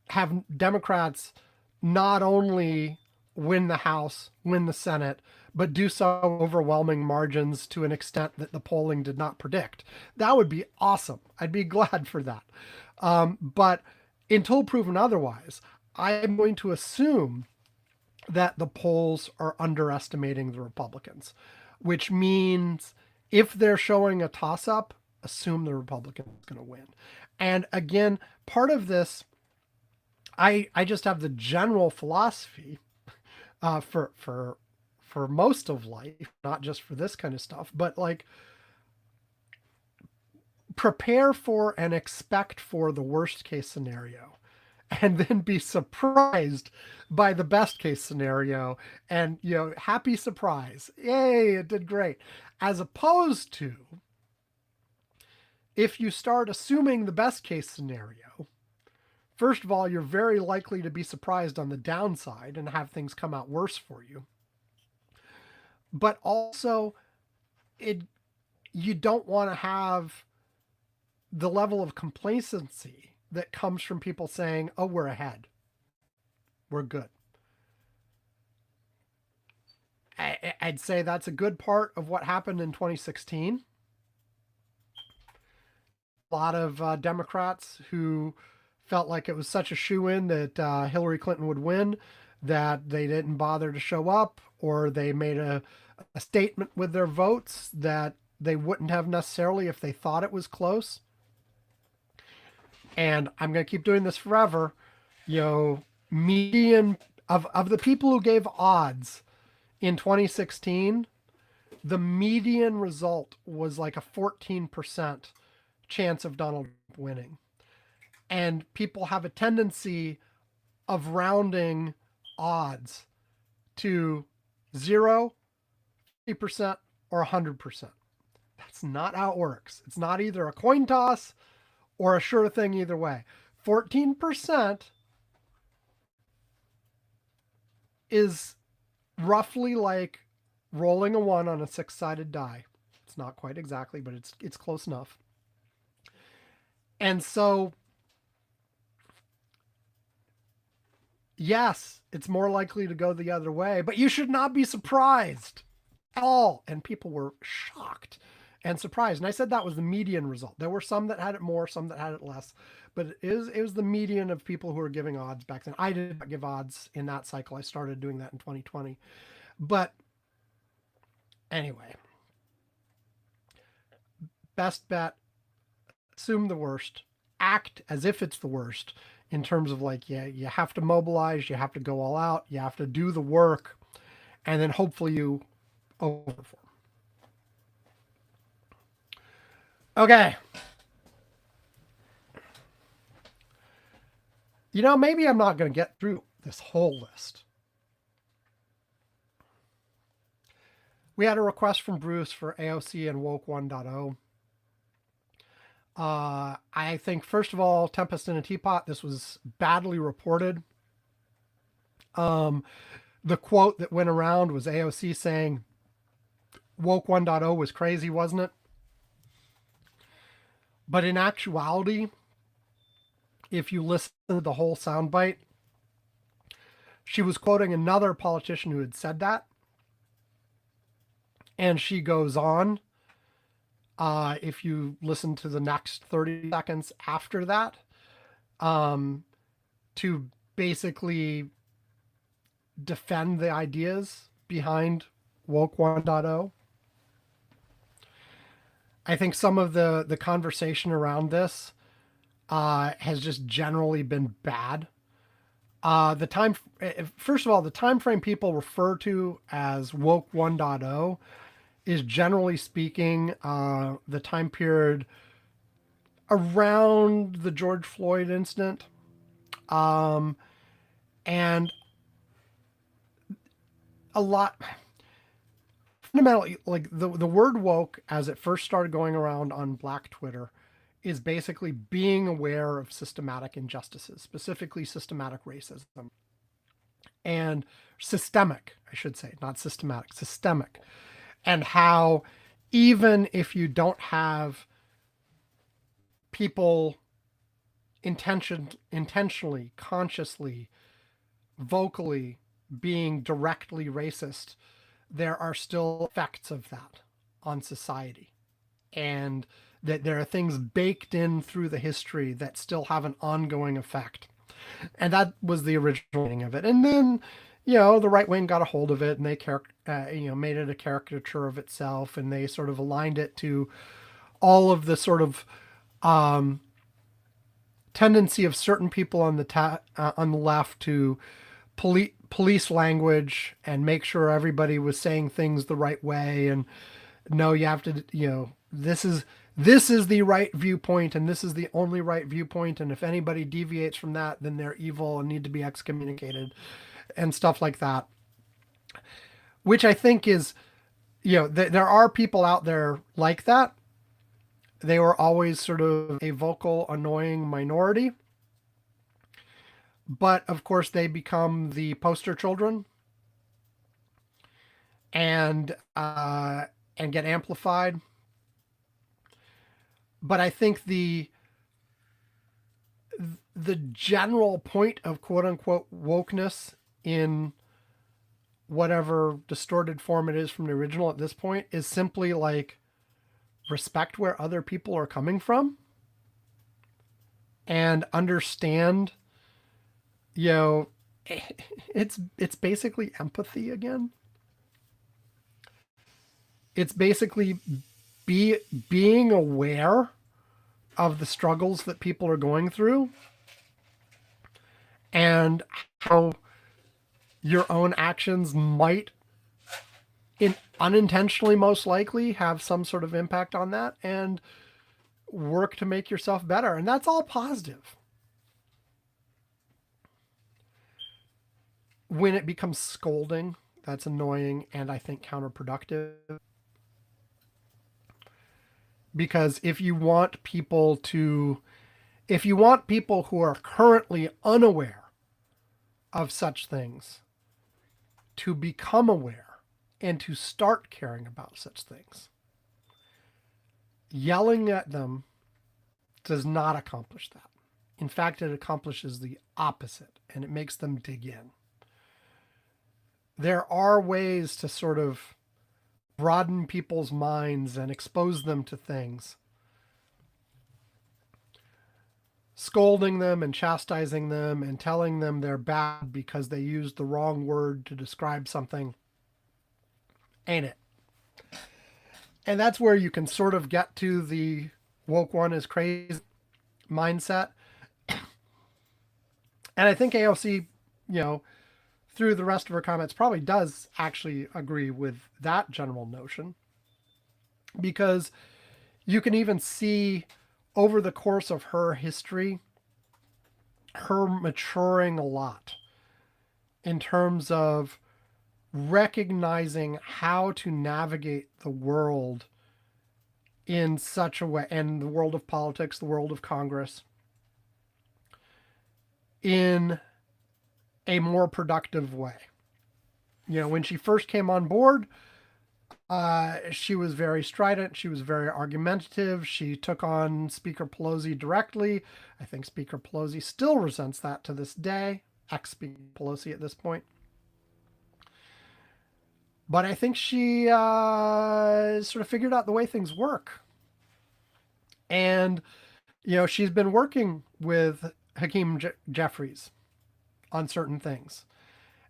have Democrats not only win the House, win the Senate, but do so overwhelming margins to an extent that the polling did not predict. That would be awesome. I'd be glad for that. But until proven otherwise, I'm going to assume that the polls are underestimating the Republicans, which means if they're showing a toss up, assume the Republican is going to win. And again, part of this, I just have the general philosophy for most of life, not just for this kind of stuff, but like prepare for and expect for the worst case scenario and then be surprised by the best case scenario and happy surprise, yay, it did great, as opposed to if you start assuming the best case scenario. First of all, you're very likely to be surprised on the downside and have things come out worse for you, but also you don't want to have the level of complacency that comes from people saying, oh, we're ahead, we're good. I'd say that's a good part of what happened in 2016. A lot of Democrats who felt like it was such a shoo-in that Hillary Clinton would win that they didn't bother to show up, or they made a statement with their votes that they wouldn't have necessarily if they thought it was close. And I'm going to keep doing this forever. Median of the people who gave odds in 2016, the median result was like a 14% chance of Donald Trump winning. And people have a tendency of rounding odds to 0, 50%, or 100%. That's not how it works. It's not either a coin toss or a sure thing either way. 14% is roughly like rolling a 1 on a 6-sided die. It's not quite exactly, but it's close enough. And so, yes, it's more likely to go the other way, but you should not be surprised at all. And people were shocked and surprised. And I said that was the median result. There were some that had it more, some that had it less, but it was the median of people who were giving odds back then. I did not give odds in that cycle. I started doing that in 2020. But anyway, best bet, assume the worst, act as if it's the worst in terms of like, yeah, you have to mobilize, you have to go all out, you have to do the work, and then hopefully you overperform. Okay. Maybe I'm not going to get through this whole list. We had a request from Bruce for AOC and Woke 1.0. I think, first of all, Tempest in a Teapot, this was badly reported. The quote that went around was AOC saying, Woke 1.0 was crazy, wasn't it? But in actuality, if you listen to the whole soundbite, she was quoting another politician who had said that. And she goes on If you listen to the next 30 seconds after that, um, to basically defend the ideas behind Woke 1.0. I think some of the conversation around this has just generally been bad. The time, first of all, the time frame people refer to as Woke 1.0 is generally speaking the time period around the George Floyd incident. And a lot, fundamentally, like the word woke, as it first started going around on Black Twitter, is basically being aware of systematic injustices, specifically systematic racism. And systemic, I should say, not systematic, systemic. And how even if you don't have people intentionally, consciously, vocally being directly racist, there are still effects of that on society. And that there are things baked in through the history that still have an ongoing effect. And that was the original meaning of it. And then, the right wing got a hold of it and they made it a caricature of itself, and they sort of aligned it to all of the sort of tendency of certain people on on the left to police language and make sure everybody was saying things the right way. And no, you have to, this is the right viewpoint and this is the only right viewpoint, and if anybody deviates from that, then they're evil and need to be excommunicated and stuff like that. Which I think is, there are people out there like that. They were always sort of a vocal, annoying minority. But of course, they become the poster children and get amplified. But I think the general point of quote unquote wokeness in whatever distorted form it is from the original at this point is simply like respect where other people are coming from and understand, you know, it's basically empathy again. It's basically being aware of the struggles that people are going through and how your own actions might unintentionally most likely have some sort of impact on that, and work to make yourself better. And that's all positive. When it becomes scolding, that's annoying and I think counterproductive. Because if you want people who are currently unaware of such things to become aware and to start caring about such things, yelling at them does not accomplish that. In fact, it accomplishes the opposite, and it makes them dig in. There are ways to sort of broaden people's minds and expose them to things. Scolding them and chastising them and telling them they're bad because they used the wrong word to describe something ain't it. And that's where you can sort of get to the woke one is crazy mindset. And I think AOC, through the rest of her comments, probably does actually agree with that general notion. Because you can even see over the course of her history, her maturing a lot in terms of recognizing how to navigate the world in such a way, and the world of politics, the world of Congress, in a more productive way. When she first came on board, she was very strident. She was very argumentative. She took on Speaker Pelosi directly. I think Speaker Pelosi still resents that to this day, ex-Speaker Pelosi at this point. But I think she sort of figured out the way things work. And, she's been working with Jeffries on certain things.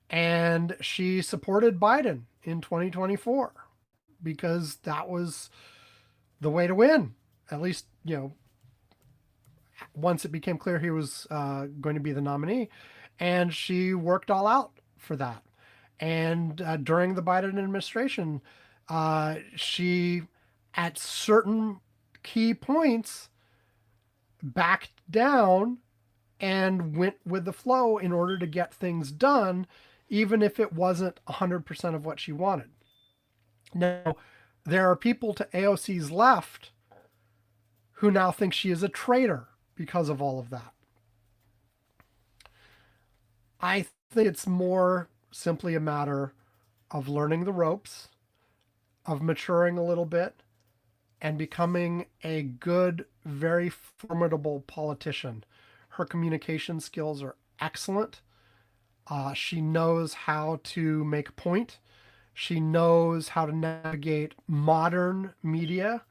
And she supported Biden in 2024 because that was the way to win. At least, once it became clear he was going to be the nominee. And she worked all out for that. And during the Biden administration, she, at certain key points, backed down and went with the flow in order to get things done, even if it wasn't 100% of what she wanted. Now, there are people to AOC's left who now think she is a traitor because of all of that. I think it's more simply a matter of learning the ropes, of maturing a little bit, and becoming a good, very formidable politician. Her communication skills are excellent. She knows how to make a point. She knows how to navigate modern media.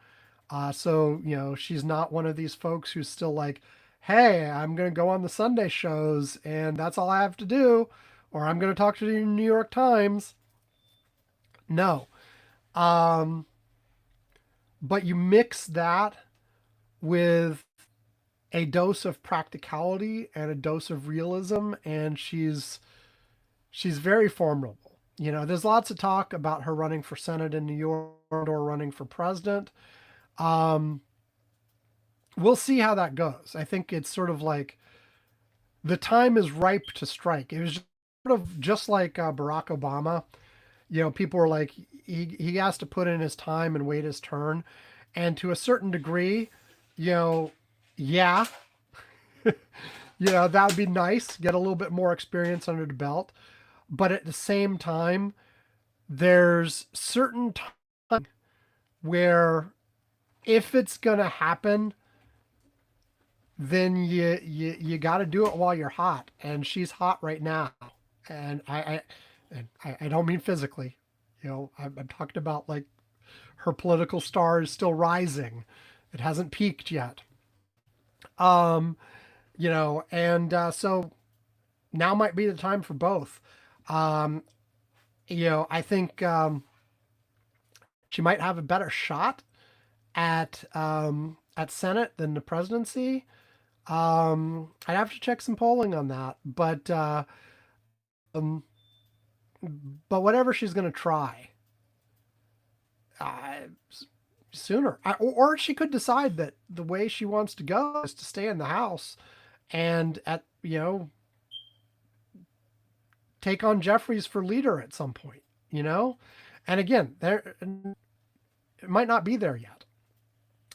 So, she's not one of these folks who's still like, hey, I'm going to go on the Sunday shows and that's all I have to do, or I'm going to talk to the New York Times. No. Um, but you mix that with a dose of practicality and a dose of realism, and she's very formidable. There's lots of talk about her running for Senate in New York or running for president. Um, we'll see how that goes. I think it's sort of like the time is ripe to strike. It was sort of just like Barack Obama. People were like, he has to put in his time and wait his turn. And to a certain degree, yeah, that would be nice. Get a little bit more experience under the belt. But at the same time, there's certain time where if it's going to happen, then you got to do it while you're hot. And she's hot right now. And I don't mean physically. I'm talking about like her political star is still rising. It hasn't peaked yet. Um, and so now might be the time for both. Um, I think she might have a better shot at Senate than the presidency. I'd have to check some polling on that, um, but whatever she's going to try, uh, sooner, or she could decide that the way she wants to go is to stay in the House and take on Jeffries for leader at some point. And again, there it might not be there yet.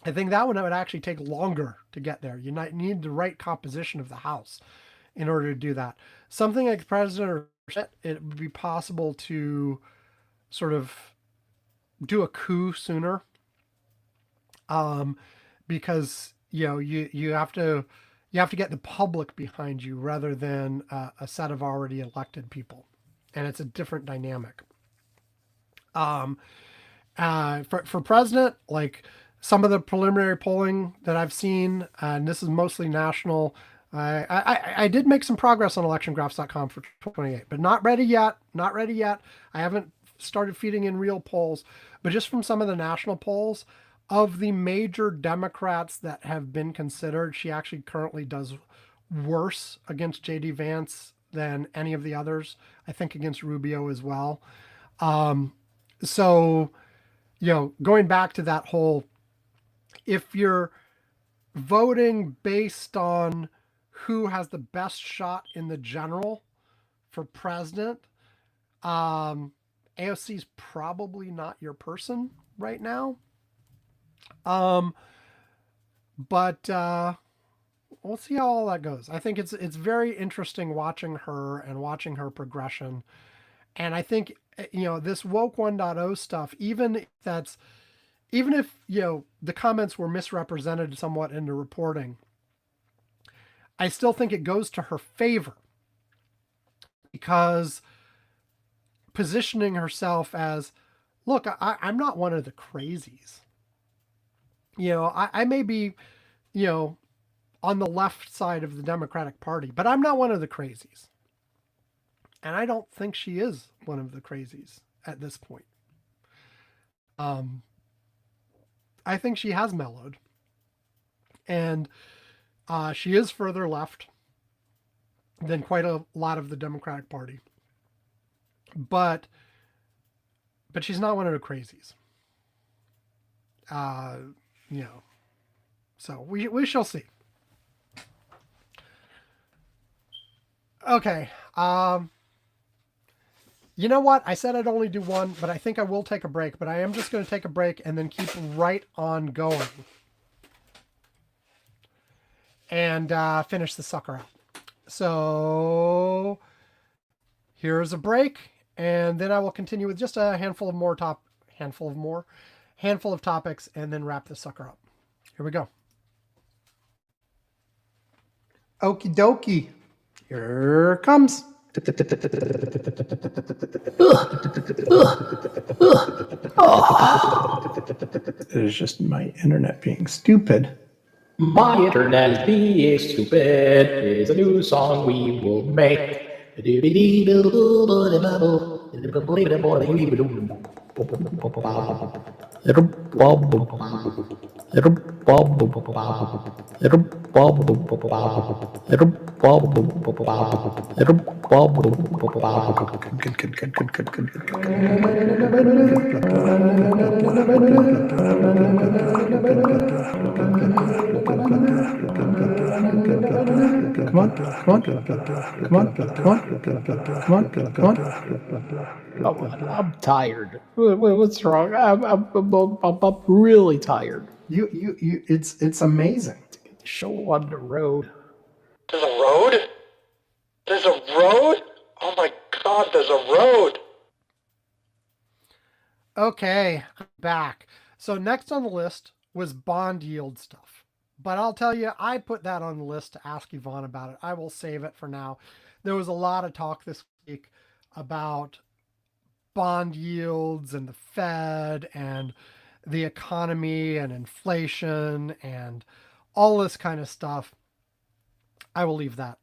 I think that one would actually take longer to get there. You need the right composition of the House in order to do that. Something like the president or it would be possible to sort of do a coup sooner, because you have to get the public behind you rather than a set of already elected people, and it's a different dynamic. Um, for president, like some of the preliminary polling that I've seen, and this is mostly national. I did make some progress on electiongraphs.com for 2028, but not ready yet. Not ready yet. I haven't started feeding in real polls, but just from some of the national polls, of the major Democrats that have been considered, she actually currently does worse against J.D. Vance than any of the others. I think against Rubio as well. Um, so, going back to that whole, if you're voting based on who has the best shot in the general for president, AOC is probably not your person right now. Um, but we'll see how all that goes. I think it's very interesting watching her and watching her progression. And I think this woke 1.0 stuff, even if the comments were misrepresented somewhat in the reporting, I still think it goes to her favor because positioning herself as, look, I'm not one of the crazies. I may be, you know, on the left side of the Democratic Party, but I'm not one of the crazies. And I don't think she is one of the crazies at this point. Um, I think she has mellowed, and she is further left than quite a lot of the Democratic Party. But she's not one of the crazies. Uh, you know, so we shall see. Okay. You know what? I said I'd only do one, but I think I will take a break. But I am just going to take a break and then keep right on going and finish the sucker out. So here's a break, and then I will continue with just a handful of topics, and then wrap the sucker up. Here we go. Okie dokie. Here it comes. It is just my internet being stupid. My internet is being stupid is a new song we will make. I'm tired. What's wrong? I'm really tired. It's amazing. Show on the road. There's a road? There's a road? Oh my god, there's a road! Okay, I'm back. So next on the list was bond yield stuff. But I'll tell you, I put that on the list to ask Yvonne about it. I will save it for now. There was a lot of talk this week about bond yields and the Fed and the economy and inflation and all this kind of stuff. I will leave that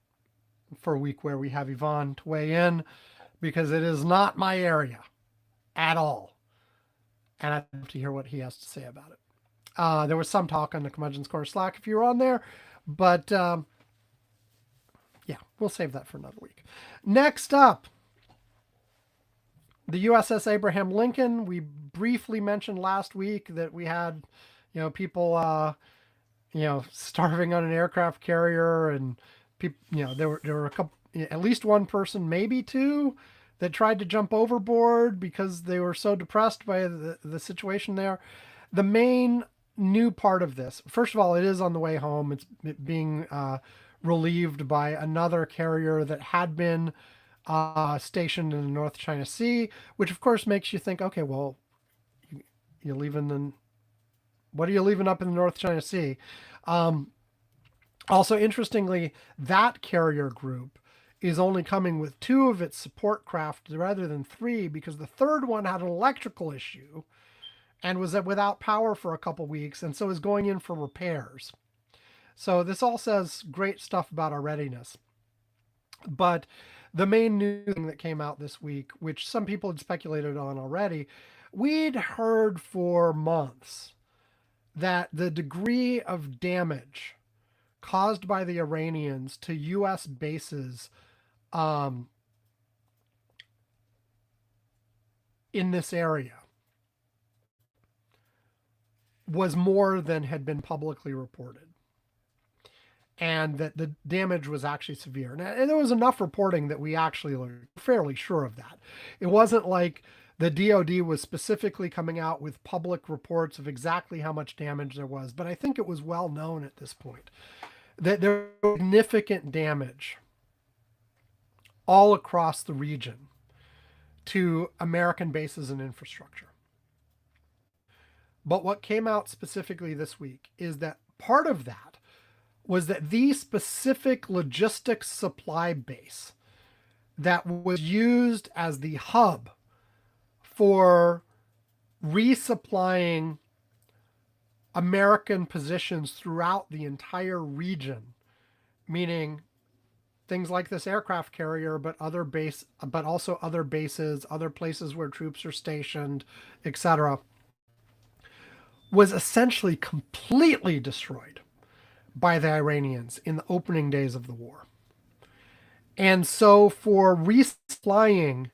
for a week where we have Yvonne to weigh in because it is not my area at all. And I'd love to hear what he has to say about it. There was some talk on the Curmudgeon's Corner Slack if you were on there, but yeah, we'll save that for another week. Next up, the USS Abraham Lincoln. We briefly mentioned last week that we had, people, starving on an aircraft carrier, and people, there were a couple, at least one person, maybe two, that tried to jump overboard because they were so depressed by the situation there. The main new part of this, first of all, it is on the way home. It's being relieved by another carrier that had been stationed in the North China Sea, which of course makes you think, okay, well, you're leaving the, what are you leaving up in the North China Sea? Also, interestingly, that carrier group is only coming with two of its support craft rather than three, because the third one had an electrical issue and was without power for a couple weeks, and so is going in for repairs. So this all says great stuff about our readiness. But the main new thing that came out this week, which some people had speculated on already, we'd heard for months that the degree of damage caused by the Iranians to U.S. bases in this area was more than had been publicly reported, and that the damage was actually severe. And there was enough reporting that we actually were fairly sure of that. It wasn't like the DoD was specifically coming out with public reports of exactly how much damage there was, but I think it was well known at this point that there was significant damage all across the region to American bases and infrastructure. But what came out specifically this week is that part of that was that the specific logistics supply base that was used as the hub for resupplying American positions throughout the entire region, meaning things like this aircraft carrier, but also other bases, other places where troops are stationed, etc., was essentially completely destroyed by the Iranians in the opening days of the war. And so for resupplying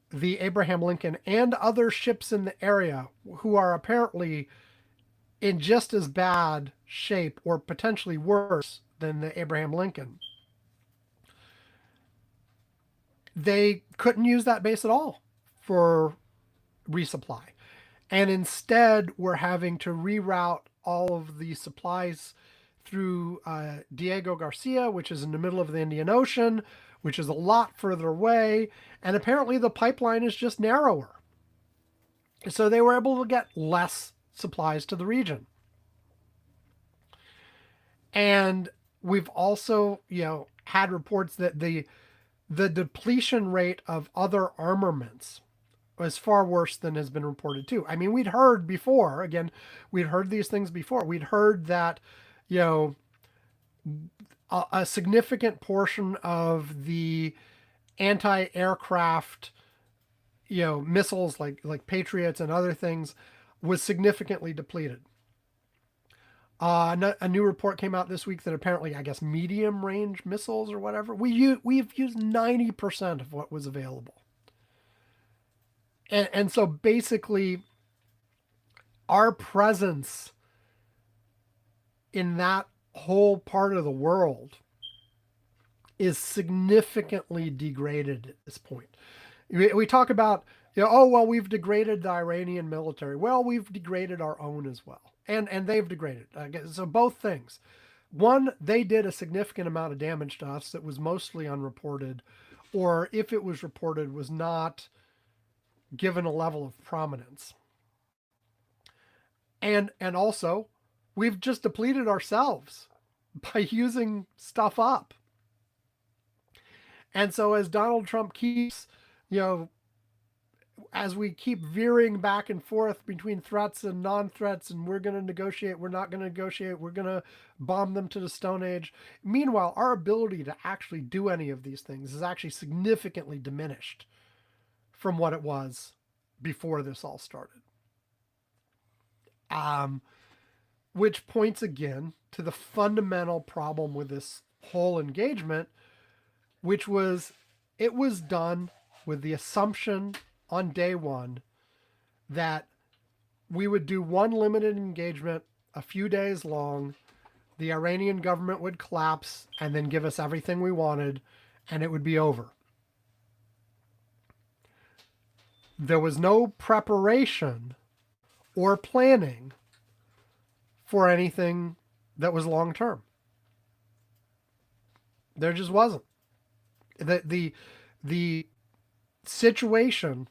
the Abraham Lincoln and other ships in the area who are apparently in just as bad shape or potentially worse than the Abraham Lincoln, they couldn't use that base at all for resupply. And instead, we're having to reroute all of the supplies through Diego Garcia, which is in the middle of the Indian Ocean, which is a lot further away. And apparently the pipeline is just narrower. So they were able to get less supplies to the region. And we've also, had reports that the depletion rate of other armaments was far worse than has been reported too. I mean, we'd heard these things before. We'd heard that, a significant portion of the anti-aircraft, missiles like Patriots and other things was significantly depleted. A new report came out this week that apparently, I guess, medium range missiles or whatever, we've used 90% of what was available. And so basically, our presence in that whole part of the world is significantly degraded at this point. We talk about, we've degraded the Iranian military. Well, we've degraded our own as well. And they've degraded. So both things. One, they did a significant amount of damage to us that was mostly unreported, or if it was reported, was not given a level of prominence. And also, we've just depleted ourselves by using stuff up. And so as Donald Trump keeps, as we keep veering back and forth between threats and non-threats, and we're going to negotiate, we're not going to negotiate, we're going to bomb them to the Stone Age. Meanwhile, our ability to actually do any of these things is actually significantly diminished from what it was before this all started. Which points again to the fundamental problem with this whole engagement, which was it was done with the assumption on day one that we would do one limited engagement a few days long, the Iranian government would collapse and then give us everything we wanted, and it would be over. There was no preparation or planning for anything that was long term. There just wasn't. The situation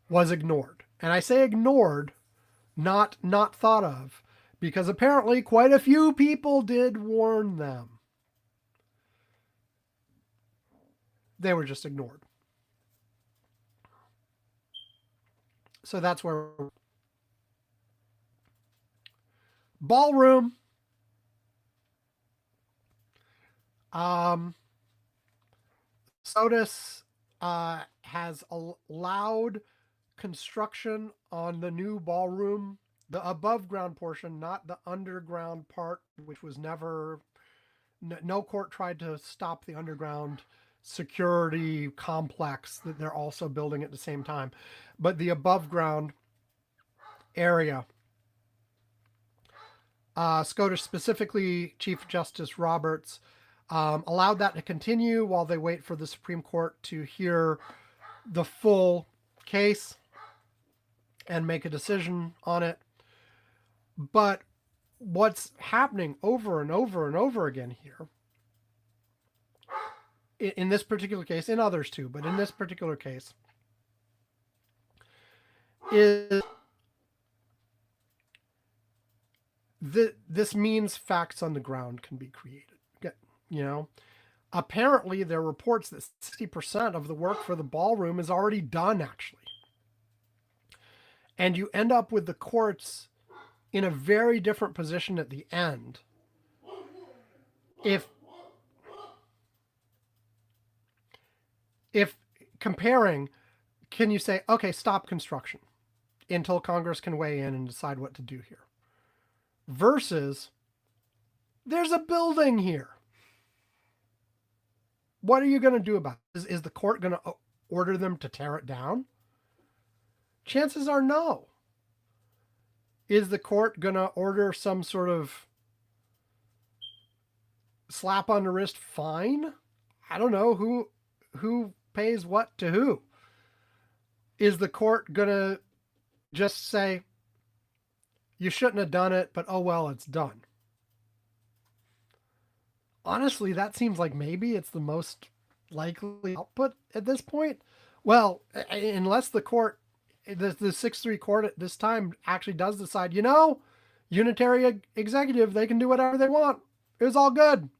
was ignored. And I say ignored, not thought of, because apparently quite a few people did warn them. They were just ignored. So that's where ballroom. SOTUS has allowed construction on the new ballroom, the above ground portion, not the underground part, which was never, no court tried to stop the underground security complex that they're also building at the same time. But the above ground area, SCOTUS, specifically Chief Justice Roberts, allowed that to continue while they wait for the Supreme Court to hear the full case and make a decision on it. But what's happening over and over and over again here, in this particular case, in others too, but in this particular case, is this means facts on the ground can be created. Apparently there are reports that 60% of the work for the ballroom is already done, actually. And you end up with the courts in a very different position at the end. If comparing, can you say, okay, stop construction until Congress can weigh in and decide what to do here? Versus, there's a building here. What are you going to do about it? Is the court going to order them to tear it down? Chances are no. Is the court going to order some sort of slap on the wrist fine? I don't know who pays what to who. Is the court going to just say, you shouldn't have done it, but oh well, it's done? Honestly, that seems like maybe it's the most likely output at this point. Well, unless the court, the 6-3 court at this time actually does decide, unitary executive, they can do whatever they want. It was all good.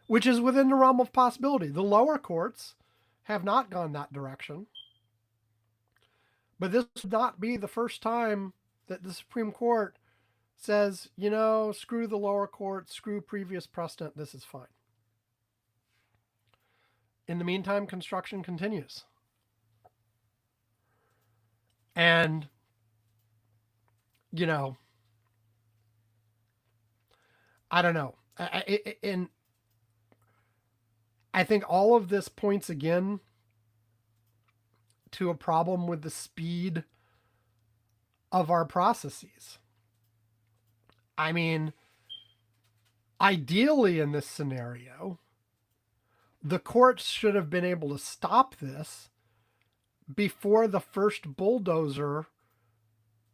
Which is within the realm of possibility. The lower courts have not gone that direction. But this would not be the first time that the Supreme Court says, screw the lower court, screw previous precedent, this is fine. In the meantime, construction continues. And, I don't know. I think all of this points again to a problem with the speed of our processes. I mean, ideally in this scenario, the courts should have been able to stop this before the first bulldozer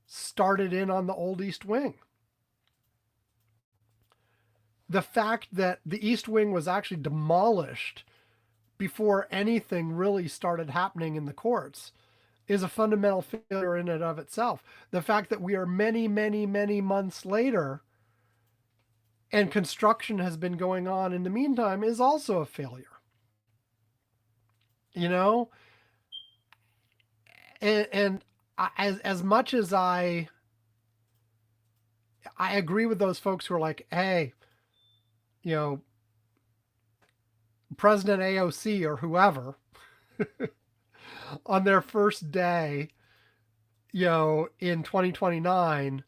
started in on the old East Wing. The fact that the East Wing was actually demolished before anything really started happening in the courts is a fundamental failure in and of itself. The fact that we are many, many, many months later and construction has been going on in the meantime is also a failure. And as much as I agree with those folks who are like, hey, President AOC or whoever on their first day, in 2029,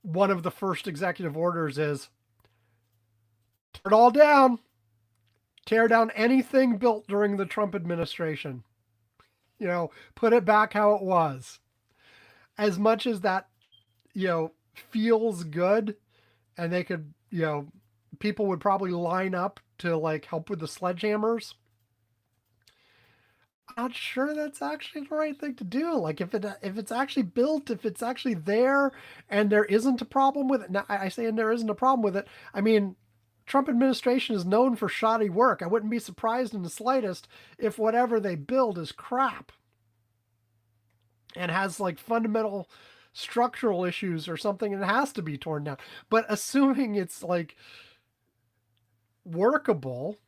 one of the first executive orders is tear it all down. Tear down anything built during the Trump administration. Put it back how it was. As much as that, feels good, and they could, people would probably line up to help with the sledgehammers. I'm not sure that's actually the right thing to do. If it's actually built, if it's actually there, and there isn't a problem with it. Now, I say, and there isn't a problem with it. I mean, Trump administration is known for shoddy work. I wouldn't be surprised in the slightest if whatever they build is crap and has fundamental structural issues or something, and it has to be torn down. But assuming it's workable,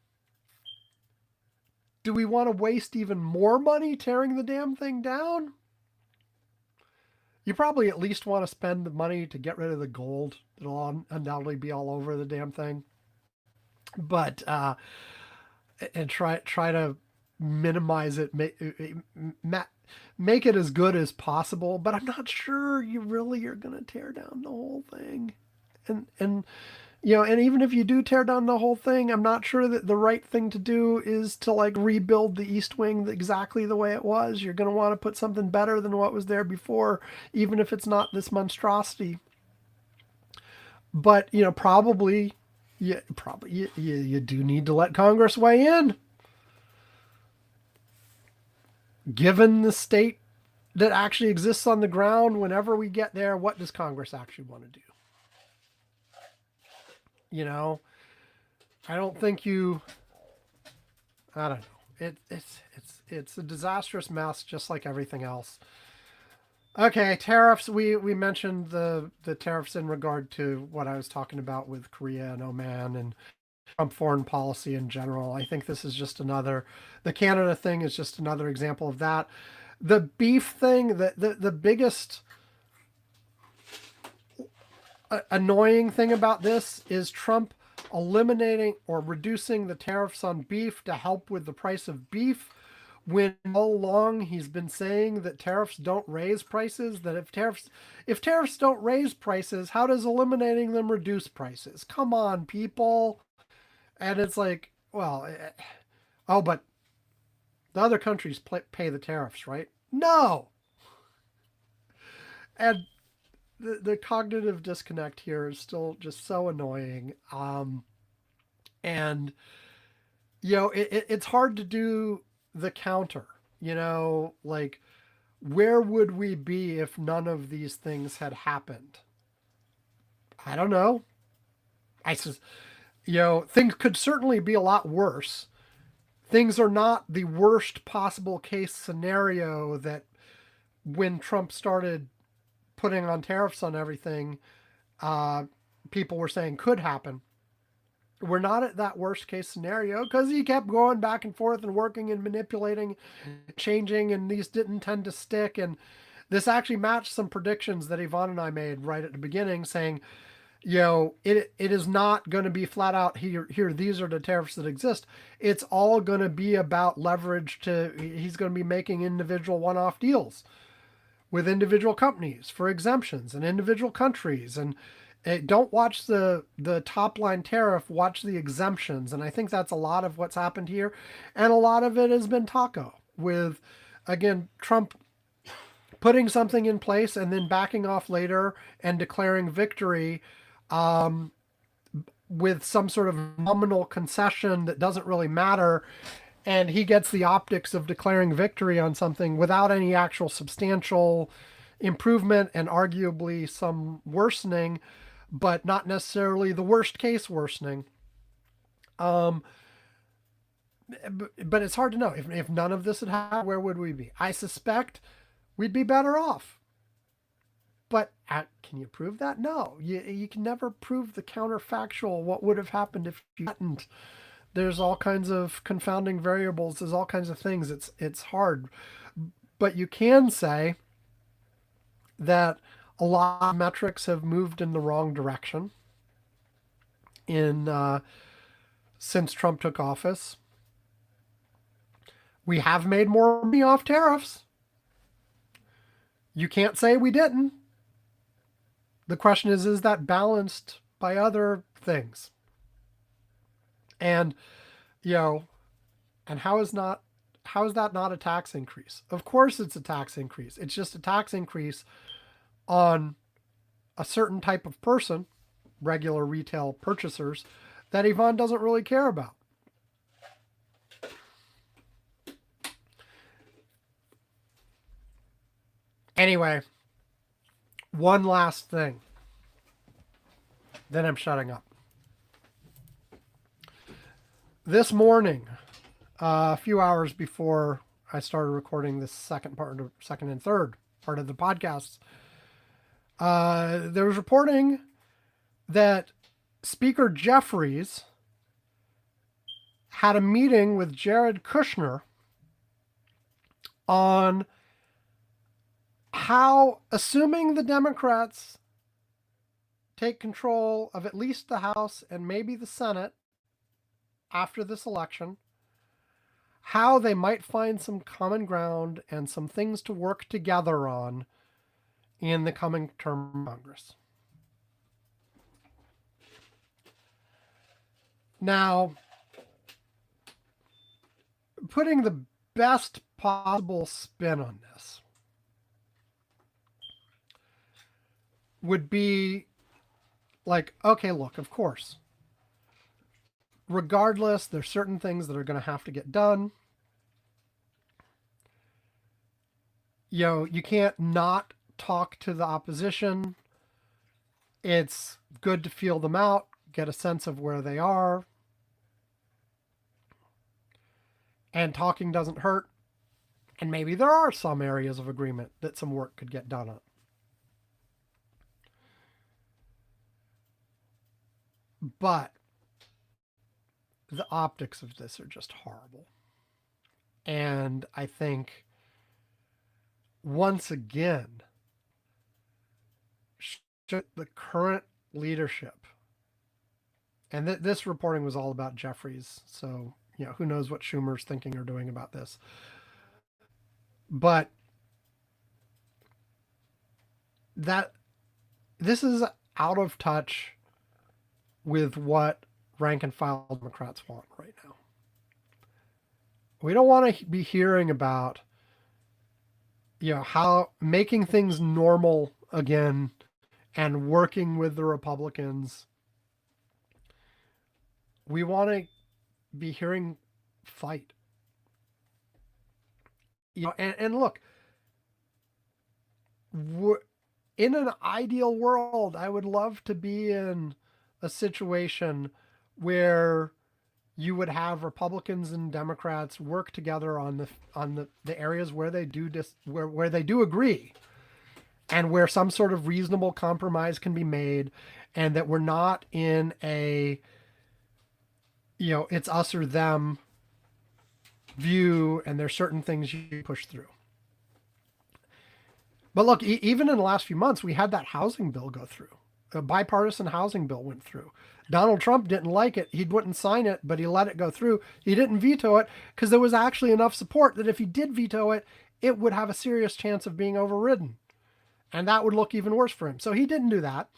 do we want to waste even more money tearing the damn thing down? You probably at least want to spend the money to get rid of the gold. It'll undoubtedly be all over the damn thing. But and try to minimize it, make it as good as possible. But I'm not sure you really are going to tear down the whole thing. And even if you do tear down the whole thing, I'm not sure that the right thing to do is to rebuild the East Wing exactly the way it was. You're going to want to put something better than what was there before, even if it's not this monstrosity. But probably you do need to let Congress weigh in. Given the state that actually exists on the ground, whenever we get there, what does Congress actually want to do? I don't think I don't know. It's a disastrous mess, just like everything else. Okay, tariffs. We mentioned the tariffs in regard to what I was talking about with Korea and Oman and Trump foreign policy in general. I think this is just the Canada thing is just another example of that. The beef thing, the biggest annoying thing about this is Trump eliminating or reducing the tariffs on beef to help with the price of beef, when all along he's been saying that tariffs don't raise prices, that if tariffs don't raise prices, how does eliminating them reduce prices? Come on, people. And it's like, well, oh, but the other countries pay the tariffs, right? No. And the cognitive disconnect here is still just so annoying. And it's hard to do the counter. Like, where would we be if none of these things had happened? I don't know. I says, things could certainly be a lot worse. Things are not the worst possible case scenario that when Trump started putting on tariffs on everything, uh, people were saying could happen. We're not at that worst case scenario because he kept going back and forth and working and manipulating, changing, and these didn't tend to stick. And this actually matched some predictions that Yvonne and I made right at the beginning, saying, it is not going to be flat out here. These are the tariffs that exist. It's all going to be about leverage. He's going to be making individual one-off deals with individual companies for exemptions and individual countries. And don't watch the top line tariff, watch the exemptions. And I think that's a lot of what's happened here. And a lot of it has been taco with, again, Trump putting something in place and then backing off later and declaring victory with some sort of nominal concession that doesn't really matter. And he gets the optics of declaring victory on something without any actual substantial improvement, and arguably some worsening, but not necessarily the worst case worsening. But it's hard to know. If none of this had happened, where would we be? I suspect we'd be better off. But can you prove that? No. You can never prove the counterfactual, what would have happened if you hadn't. There's all kinds of confounding variables. There's all kinds of things. It's hard. But you can say that a lot of metrics have moved in the wrong direction since Trump took office. We have made more money off tariffs. You can't say we didn't. The question is that balanced by other things? And, and how is that not a tax increase? Of course it's a tax increase. It's just a tax increase on a certain type of person, regular retail purchasers, that Yvonne doesn't really care about. Anyway, one last thing. Then I'm shutting up. This morning, a few hours before I started recording this second and third part of the podcast, there was reporting that Speaker Jeffries had a meeting with Jared Kushner on how, assuming the Democrats take control of at least the House and maybe the Senate after this election, how they might find some common ground and some things to work together on in the coming term of Congress. Now, putting the best possible spin on this would be like, okay, look, of course, regardless, there's certain things that are going to have to get done. You can't not talk to the opposition. It's good to feel them out, get a sense of where they are. And talking doesn't hurt. And maybe there are some areas of agreement that some work could get done on. But the optics of this are just horrible. And I think once again, the current leadership, and this reporting was all about Jeffries, so who knows what Schumer's thinking or doing about this, but that this is out of touch with what rank and file Democrats want right now. We don't want to be hearing about how making things normal again and working with the Republicans. We want to be hearing fight. And look, in an ideal world, I would love to be in a situation where you would have Republicans and Democrats work together on the areas where they do where they do agree, and where some sort of reasonable compromise can be made, and that we're not in a it's us or them view, and there's certain things you push through. But look, even in the last few months, we had that housing bill go through. A bipartisan housing bill went through. Donald Trump didn't like it. He wouldn't sign it, but he let it go through. He didn't veto it because there was actually enough support that if he did veto it, it would have a serious chance of being overridden. And that would look even worse for him. So he didn't do that.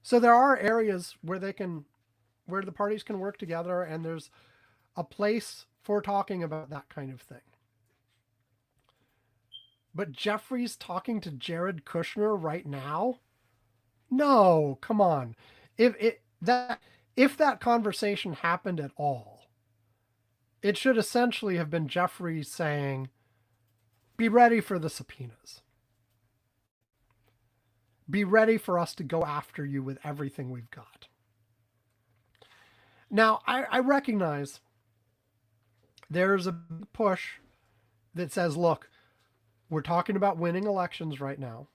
So there are areas where where the parties can work together, and there's a place for talking about that kind of thing. But Jeffries talking to Jared Kushner right now? No, come on. If that conversation happened at all, it should essentially have been Jeffries saying, be ready for the subpoenas. Be ready for us to go after you with everything we've got. Now, I recognize there's a push that says, look, we're talking about winning elections right now.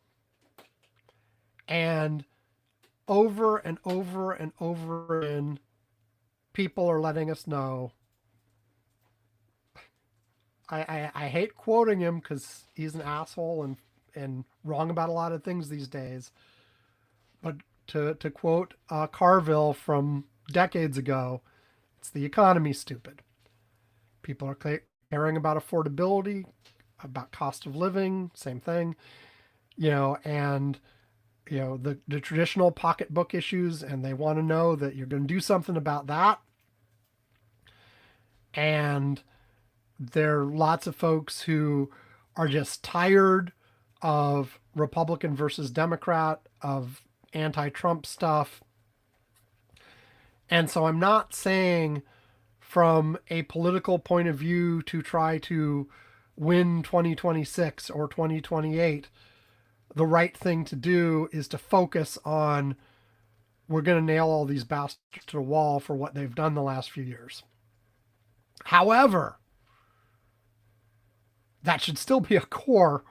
And over and over and over again, people are letting us know. I hate quoting him because he's an asshole and wrong about a lot of things these days. But to quote Carville from decades ago, it's the economy, stupid. People are caring about affordability, about cost of living, same thing, and the traditional pocketbook issues, and they want to know that you're going to do something about that. And there are lots of folks who are just tired of Republican versus Democrat, of anti-Trump stuff. And so I'm not saying from a political point of view to try to win 2026 or 2028, the right thing to do is to focus on, we're going to nail all these bastards to the wall for what they've done the last few years. However, that should still be a core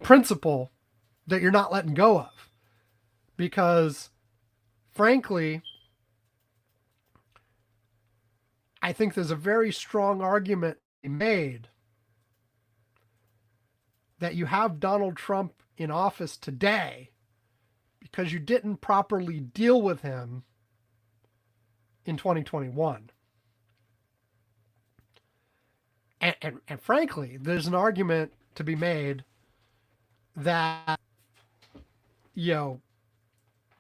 principle that you're not letting go of. Because, frankly, I think there's a very strong argument to be made that you have Donald Trump in office today because you didn't properly deal with him in 2021. And frankly, there's an argument to be made that,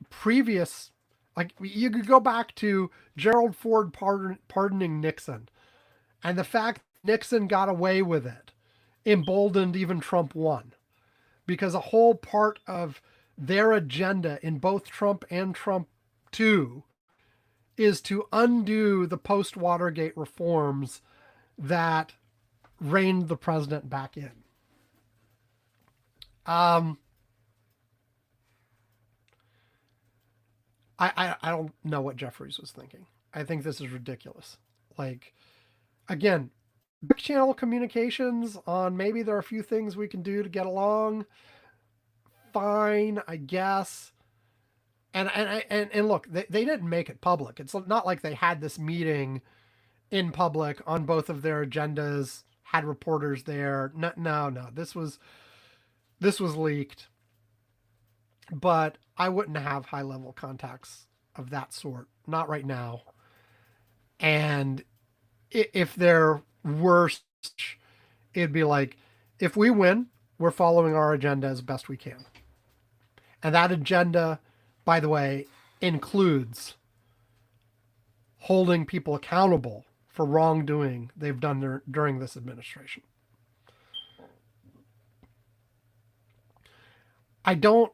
previous, like, you could go back to Gerald Ford pardoning Nixon, and the fact Nixon got away with it emboldened even Trump won, because a whole part of their agenda in both Trump and Trump 2 is to undo the post-Watergate reforms that reined the president back in. I don't know what Jeffries was thinking. I think this is ridiculous. Like, again, big channel communications on maybe there are a few things we can do to get along. Fine, I guess. And look, they didn't make it public. It's not like they had this meeting in public on both of their agendas, had reporters there. No, no, no. This was leaked. But I wouldn't have high level contacts of that sort. Not right now. And if there were, it'd be like, if we win, we're following our agenda as best we can. And that agenda, by the way, includes holding people accountable for wrongdoing they've done during this administration. I don't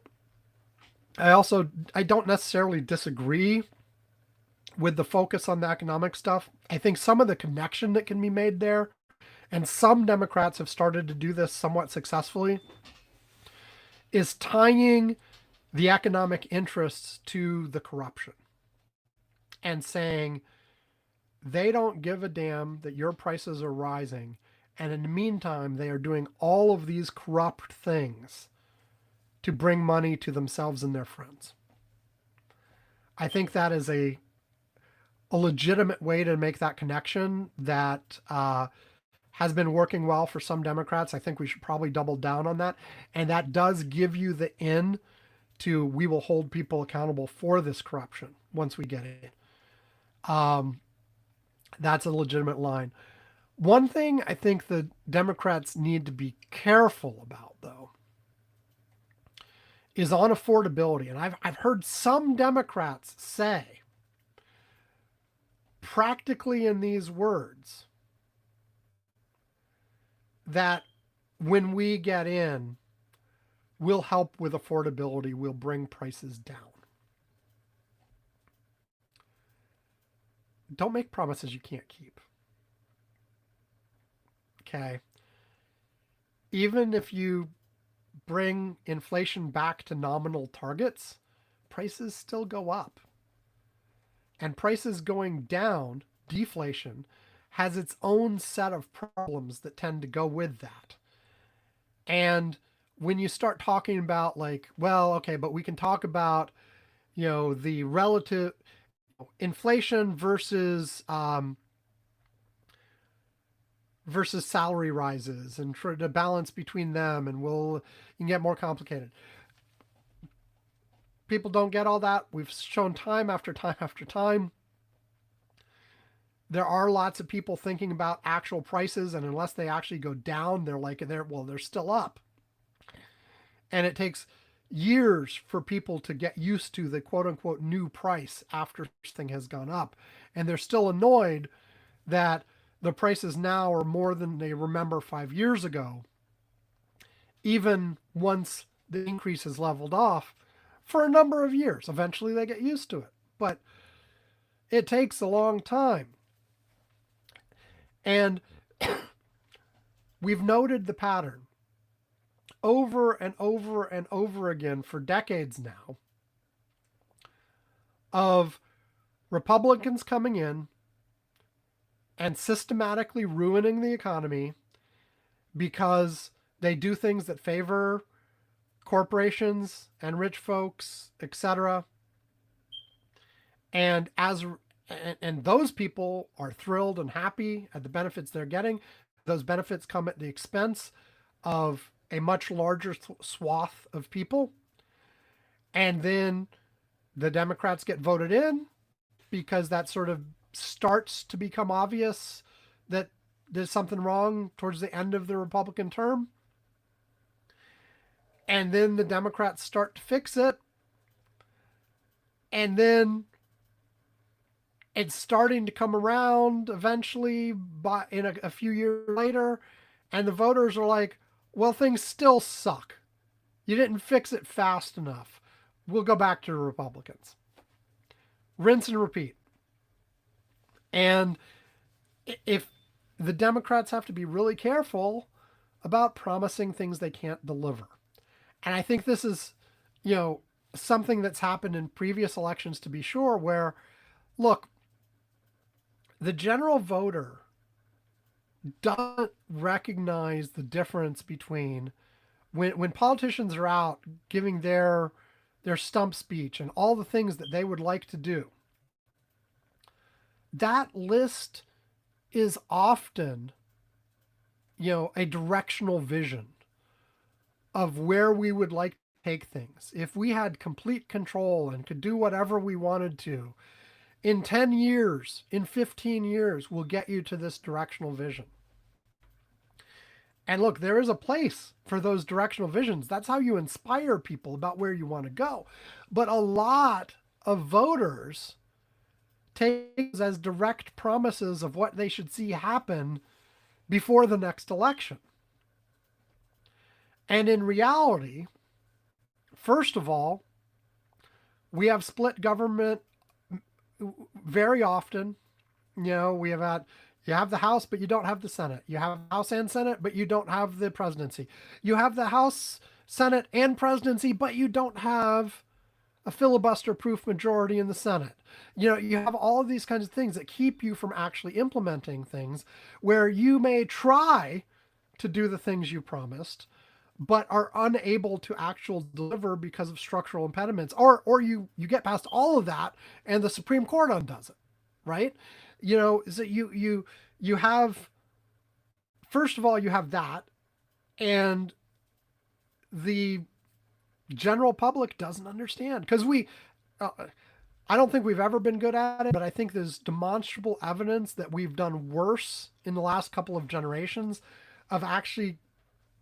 necessarily disagree with the focus on the economic stuff. I think some of the connection that can be made there, and some Democrats have started to do this somewhat successfully, is tying the economic interests to the corruption and saying they don't give a damn that your prices are rising, and in the meantime they are doing all of these corrupt things to bring money to themselves and their friends. I think that is a legitimate way to make that connection that has been working well for some Democrats. I think we should probably double down on that. And that does give you the in to, we will hold people accountable for this corruption once we get it. That's a legitimate line. One thing I think the Democrats need to be careful about, though, is on affordability. And I've heard some Democrats say, practically in these words, that when we get in, we'll help with affordability, we'll bring prices down. Don't make promises you can't keep. Okay? Even if you bring inflation back to nominal targets, prices still go up. And prices going down, deflation, has its own set of problems that tend to go with that. And when you start talking about like, well, okay, but we can talk about, the relative inflation versus versus salary rises and try to balance between them, and you can get more complicated. People don't get all that. We've shown time after time after time. There are lots of people thinking about actual prices, and unless they actually go down, they're still up. And it takes years for people to get used to the quote unquote new price after this thing has gone up. And they're still annoyed that the prices now are more than they remember 5 years ago, even once the increase is leveled off for a number of years. Eventually they get used to it, but it takes a long time. And we've noted the pattern over and over and over again for decades now of Republicans coming in and systematically ruining the economy because they do things that favor corporations and rich folks, etc. And those people are thrilled and happy at the benefits they're getting. Those benefits come at the expense of a much larger swath of people. And then the Democrats get voted in because that sort of starts to become obvious that there's something wrong towards the end of the Republican term. And then the Democrats start to fix it. And then it's starting to come around eventually in a few years later. And the voters are like, well, things still suck. You didn't fix it fast enough. We'll go back to the Republicans. Rinse and repeat. And if the Democrats have to be really careful about promising things they can't deliver. And I think this is, something that's happened in previous elections, to be sure, where, look, the general voter doesn't recognize the difference between when politicians are out giving their stump speech and all the things that they would like to do. That list is often a directional vision of where we would like to take things, if we had complete control and could do whatever we wanted to, in 10 years, in 15 years, we'll get you to this directional vision. And look, there is a place for those directional visions. That's how you inspire people about where you want to go. But a lot of voters take these as direct promises of what they should see happen before the next election. And in reality, first of all, we have split government very often. You have the House, but you don't have the Senate. You have House and Senate, but you don't have the presidency. You have the House, Senate, and presidency, but you don't have a filibuster-proof majority in the Senate. You have all of these kinds of things that keep you from actually implementing things, where you may try to do the things you promised, but are unable to actually deliver because of structural impediments, or you get past all of that and the Supreme Court undoes it, right? So you have, first of all, you have that, and the general public doesn't understand, because I don't think we've ever been good at it, but I think there's demonstrable evidence that we've done worse in the last couple of generations of actually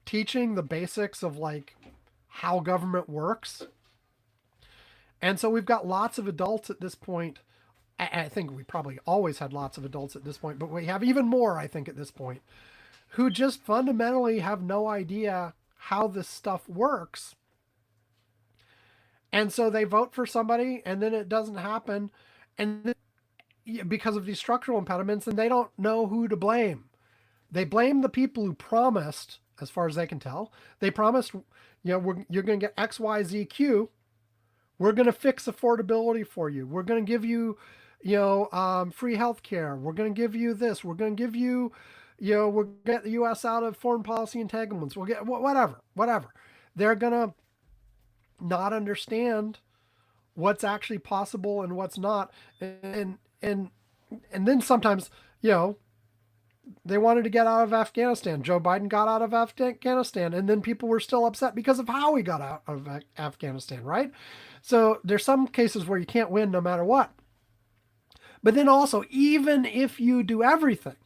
teaching the basics of like how government works. And so we've got lots of adults at this point. I think we probably always had lots of adults at this point, but we have even more, I think, at this point, who just fundamentally have no idea how this stuff works. And so they vote for somebody and then it doesn't happen. And because of these structural impediments, and they don't know who to blame. They blame the people who promised, as far as they can tell. They promised, you're going to get X, Y, Z, Q. We're going to fix affordability for you. We're going to give you, free health care. We're going to give you this. We're going to give you, we'll get the U.S. out of foreign policy entanglements. We'll get whatever. They're going to not understand what's actually possible and what's not. And then sometimes, they wanted to get out of Afghanistan. Joe Biden got out of Afghanistan, and then people were still upset because of how he got out of Afghanistan, right? So there's some cases where you can't win no matter what. But then also, even if you do everything,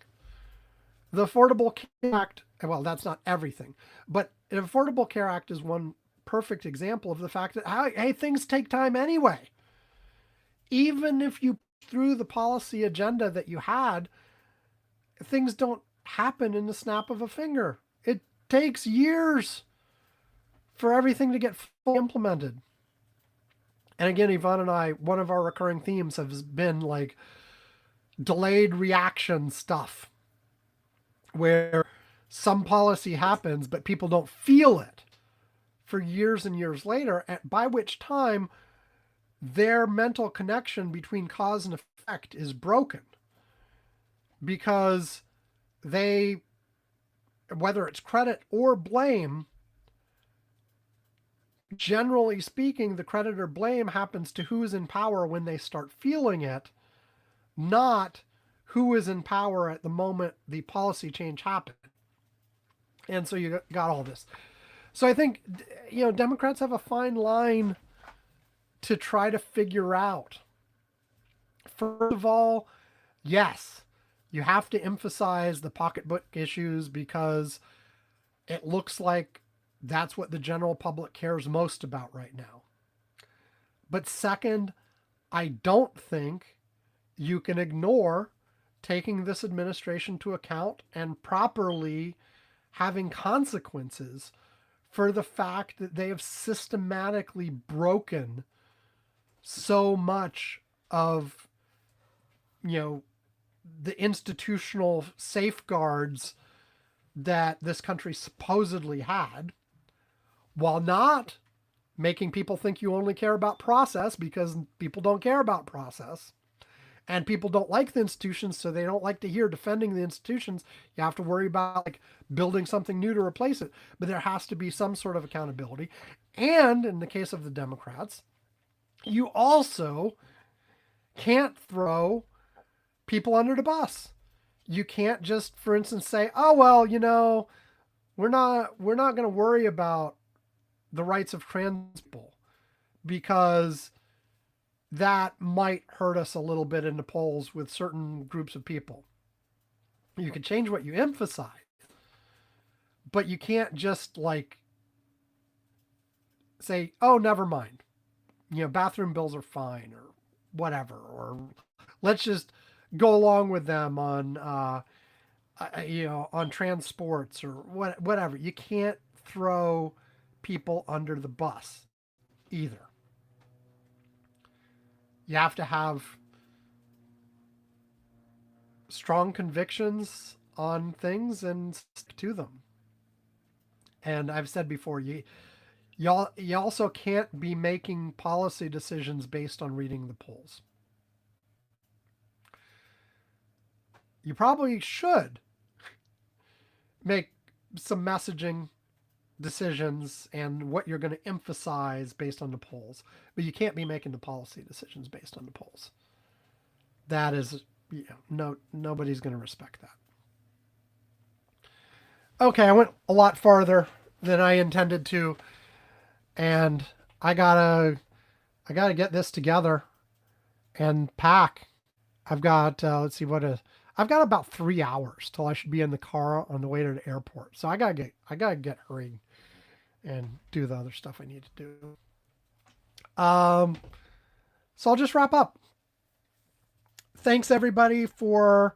the Affordable Care Act, well, that's not everything, but the Affordable Care Act is one perfect example of the fact that, hey, things take time anyway. Even if you through the policy agenda that you had, things don't happen in the snap of a finger. It takes years for everything to get fully implemented. And again, Yvonne and I, one of our recurring themes has been like delayed reaction stuff, where some policy happens, but people don't feel it for years and years later, by which time their mental connection between cause and effect is broken. Because they, whether it's credit or blame, generally speaking, the credit or blame happens to who's in power when they start feeling it, not who is in power at the moment the policy change happened. And so you got all this. So I think, Democrats have a fine line to try to figure out. First of all, yes, you have to emphasize the pocketbook issues because it looks like that's what the general public cares most about right now. But second, I don't think you can ignore taking this administration to account and properly having consequences for the fact that they have systematically broken so much of, the institutional safeguards that this country supposedly had, while not making people think you only care about process, because people don't care about process. And people don't like the institutions, so they don't like to hear defending the institutions. You have to worry about like building something new to replace it. But there has to be some sort of accountability. And in the case of the Democrats, you also can't throw people under the bus. you can't just, for instance, say, oh, well, we're not going to worry about the rights of trans people because that might hurt us a little bit in the polls with certain groups of people. You can change what you emphasize, but you can't just like say, oh, never mind. Bathroom bills are fine or whatever, or let's just go along with them on transports or whatever. You can't throw people under the bus either. You have to have strong convictions on things and stick to them. And I've said before, you also can't be making policy decisions based on reading the polls. You probably should make some messaging decisions and what you're going to emphasize based on the polls, but you can't be making the policy decisions based on the polls. That is, nobody's going to respect that. Okay, I went a lot farther than I intended to, and I gotta get this together and pack. I've got I've got about 3 hours till I should be in the car on the way to the airport. So I gotta get hurried and do the other stuff I need to do. So I'll just wrap up. Thanks everybody for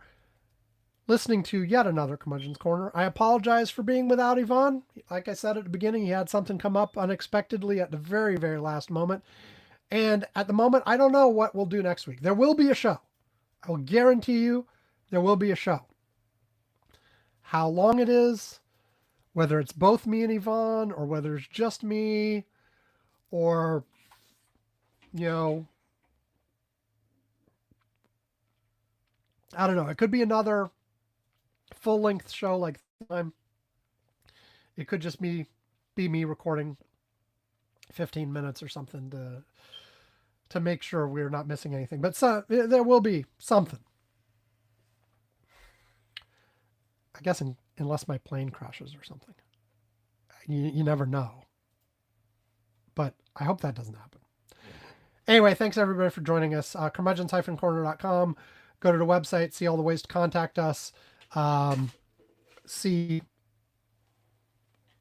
listening to yet another Curmudgeon's Corner. I apologize for being without Yvonne. Like I said at the beginning, he had something come up unexpectedly at the very, very last moment. And at the moment, I don't know what we'll do next week. There will be a show. I will guarantee you there will be a show. How long it is, whether it's both me and Yvonne, or whether it's just me, or, I don't know. It could be another full-length show like time. It could just be me recording 15 minutes or something to make sure we're not missing anything. But there will be something. I guess unless my plane crashes or something. You never know. But I hope that doesn't happen. Anyway, thanks everybody for joining us. Curmudgeons-corner.com. Go to the website, see all the ways to contact us. See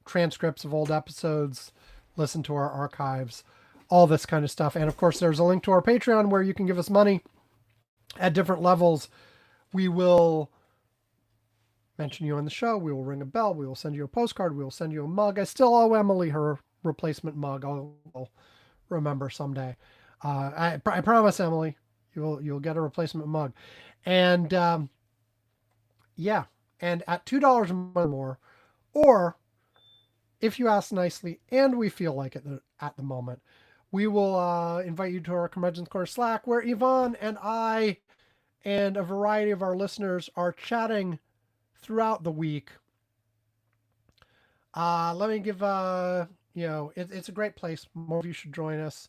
transcripts of old episodes, listen to our archives, all this kind of stuff. And of course, there's a link to our Patreon where you can give us money at different levels. We will mention you on the show. We will ring a bell. We will send you a postcard. We will send you a mug. I still owe Emily her replacement mug. I'll remember someday. I promise, Emily, you'll get a replacement mug. And yeah, and at $2 or more, or if you ask nicely and we feel like it at the moment, we will invite you to our Curmudgeon's Corner Slack, where Yvonne and I and a variety of our listeners are chatting throughout the week. Let me give it's a great place. More of you should join us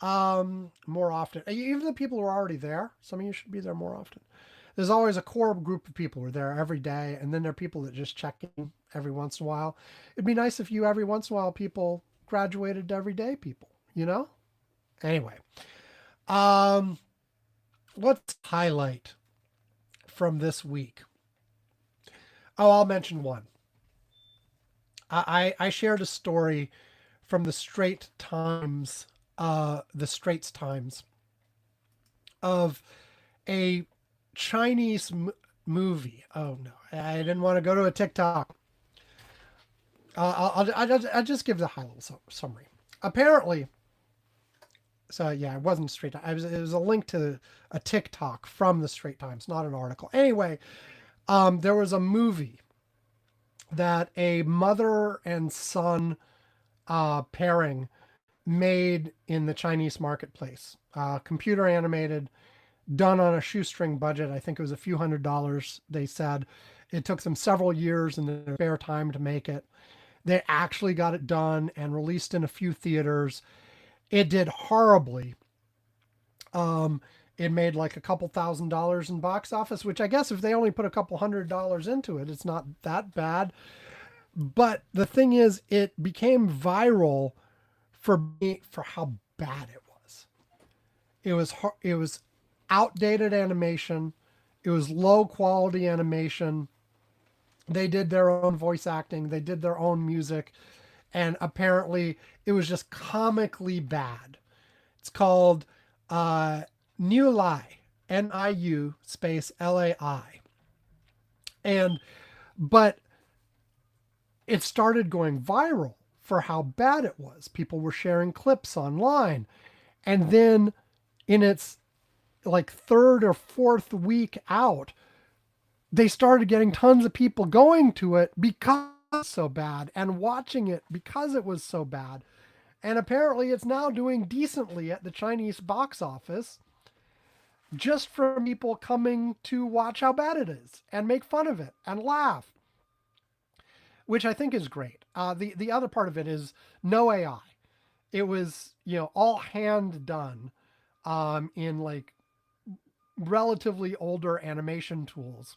more often. Even the people who are already there, some of you should be there more often. There's always a core group of people who are there every day, and then there are people that just check in every once in a while. It'd be nice if you every once in a while people graduated to everyday people, Anyway, let's highlight from this week. Oh, I'll mention one. I shared a story from the Straits Times, of a Chinese movie. Oh no, I didn't want to go to a TikTok. I'll just give the high level summary. Apparently, so yeah, it wasn't Straits Times. It was a link to a TikTok from the Straits Times, not an article. Anyway, there was a movie that a mother and son pairing made in the Chinese marketplace. Computer animated, done on a shoestring budget. I think it was a few $100s, they said. It took them several years in their spare time to make it. They actually got it done and released in a few theaters. It did horribly It made like a couple $1,000s in box office, which I guess if they only put a couple $100 into it, it's not that bad. But the thing is, it became viral for me for how bad it was. It was outdated animation. It was low quality animation. They did their own voice acting. They did their own music, and apparently it was just comically bad. It's called New Lai, NIU space LAI, and but it started going viral for how bad it was. People were sharing clips online, and then in its like third or fourth week out, they started getting tons of people going to it because it was so bad and watching it because it was so bad. And apparently it's now doing decently at the Chinese box office just from people coming to watch how bad it is and make fun of it and laugh, which I think is great. The other part of it is no AI. It was, all hand done in like relatively older animation tools.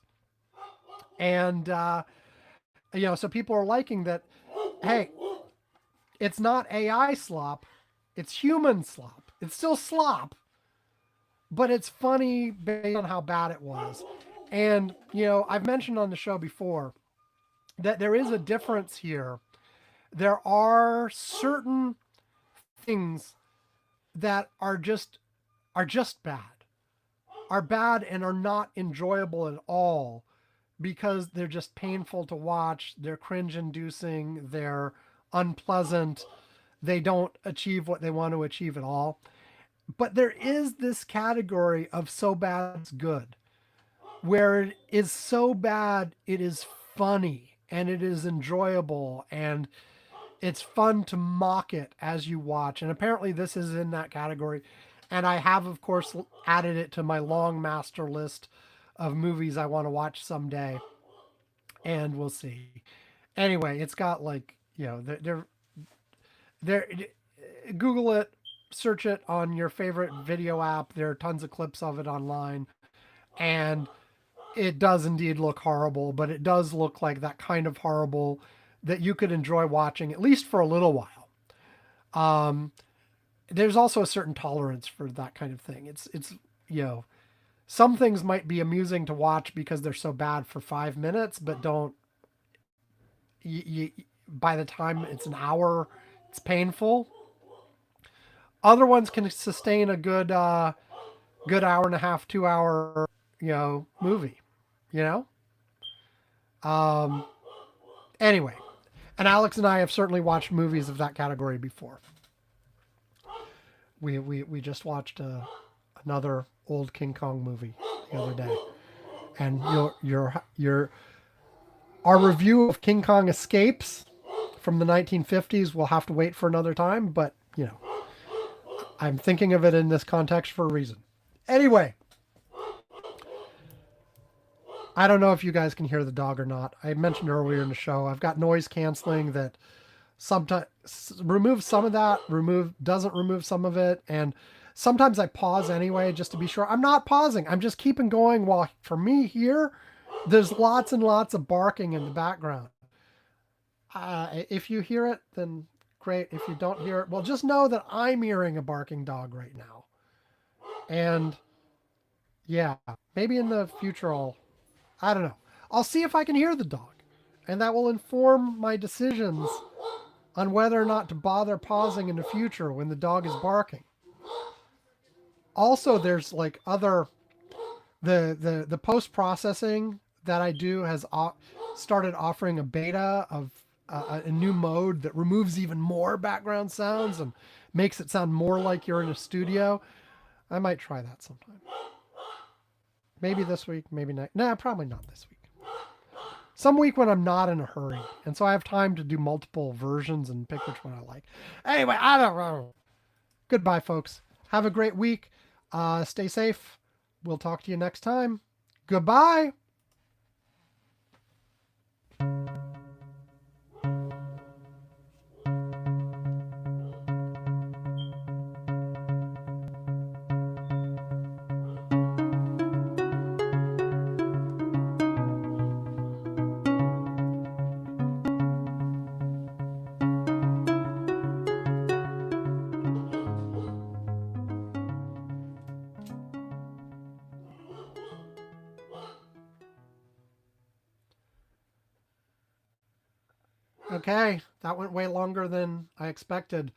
And, so people are liking that. Hey, it's not AI slop, it's human slop. It's still slop, but it's funny based on how bad it was. And, I've mentioned on the show before that there is a difference here. There are certain things that are just bad. Are bad and are not enjoyable at all because they're just painful to watch, they're cringe inducing, they're unpleasant, they don't achieve what they want to achieve at all. But there is this category of so bad it's good, where it is so bad it is funny and it is enjoyable and it's fun to mock it as you watch. And apparently this is in that category. And I have, of course, added it to my long master list of movies I want to watch someday. And we'll see. Anyway, it's got like, they're Google it, search it on your favorite video app. There are tons of clips of it online. And it does indeed look horrible, but it does look like that kind of horrible that you could enjoy watching, at least for a little while. There's also a certain tolerance for that kind of thing. It's some things might be amusing to watch because they're so bad for 5 minutes, but don't. By the time it's an hour, it's painful. Other ones can sustain a good hour and a half, 2 hour movie. You know. Anyway, and Alex and I have certainly watched movies of that category before. We just watched another old King Kong movie the other day, and our review of King Kong Escapes from the 1950s will have to wait for another time. But I'm thinking of it in this context for a reason. Anyway, I don't know if you guys can hear the dog or not. I mentioned earlier in the show I've got noise canceling that sometimes removes some of that, doesn't remove some of it, and sometimes I pause anyway just to be sure. I'm not pausing. I'm just keeping going while for me here there's lots and lots of barking in the background. If you hear it, then great. If you don't hear it, well, just know that I'm hearing a barking dog right now. And yeah, maybe in the future I don't know. I'll see if I can hear the dog. And that will inform my decisions on whether or not to bother pausing in the future when the dog is barking. Also, there's like other the post processing that I do has started offering a beta of a new mode that removes even more background sounds and makes it sound more like you're in a studio. I might try that sometime. Maybe this week, maybe not. Nah, probably not this week. Some week when I'm not in a hurry. And so I have time to do multiple versions and pick which one I like. Anyway, I don't know. Goodbye, folks. Have a great week. Stay safe. We'll talk to you next time. Goodbye. Okay, that went way longer than I expected.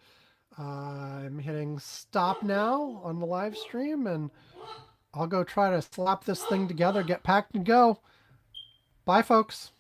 I'm hitting stop now on the live stream, and I'll go try to slap this thing together, get packed, and go. Bye, folks.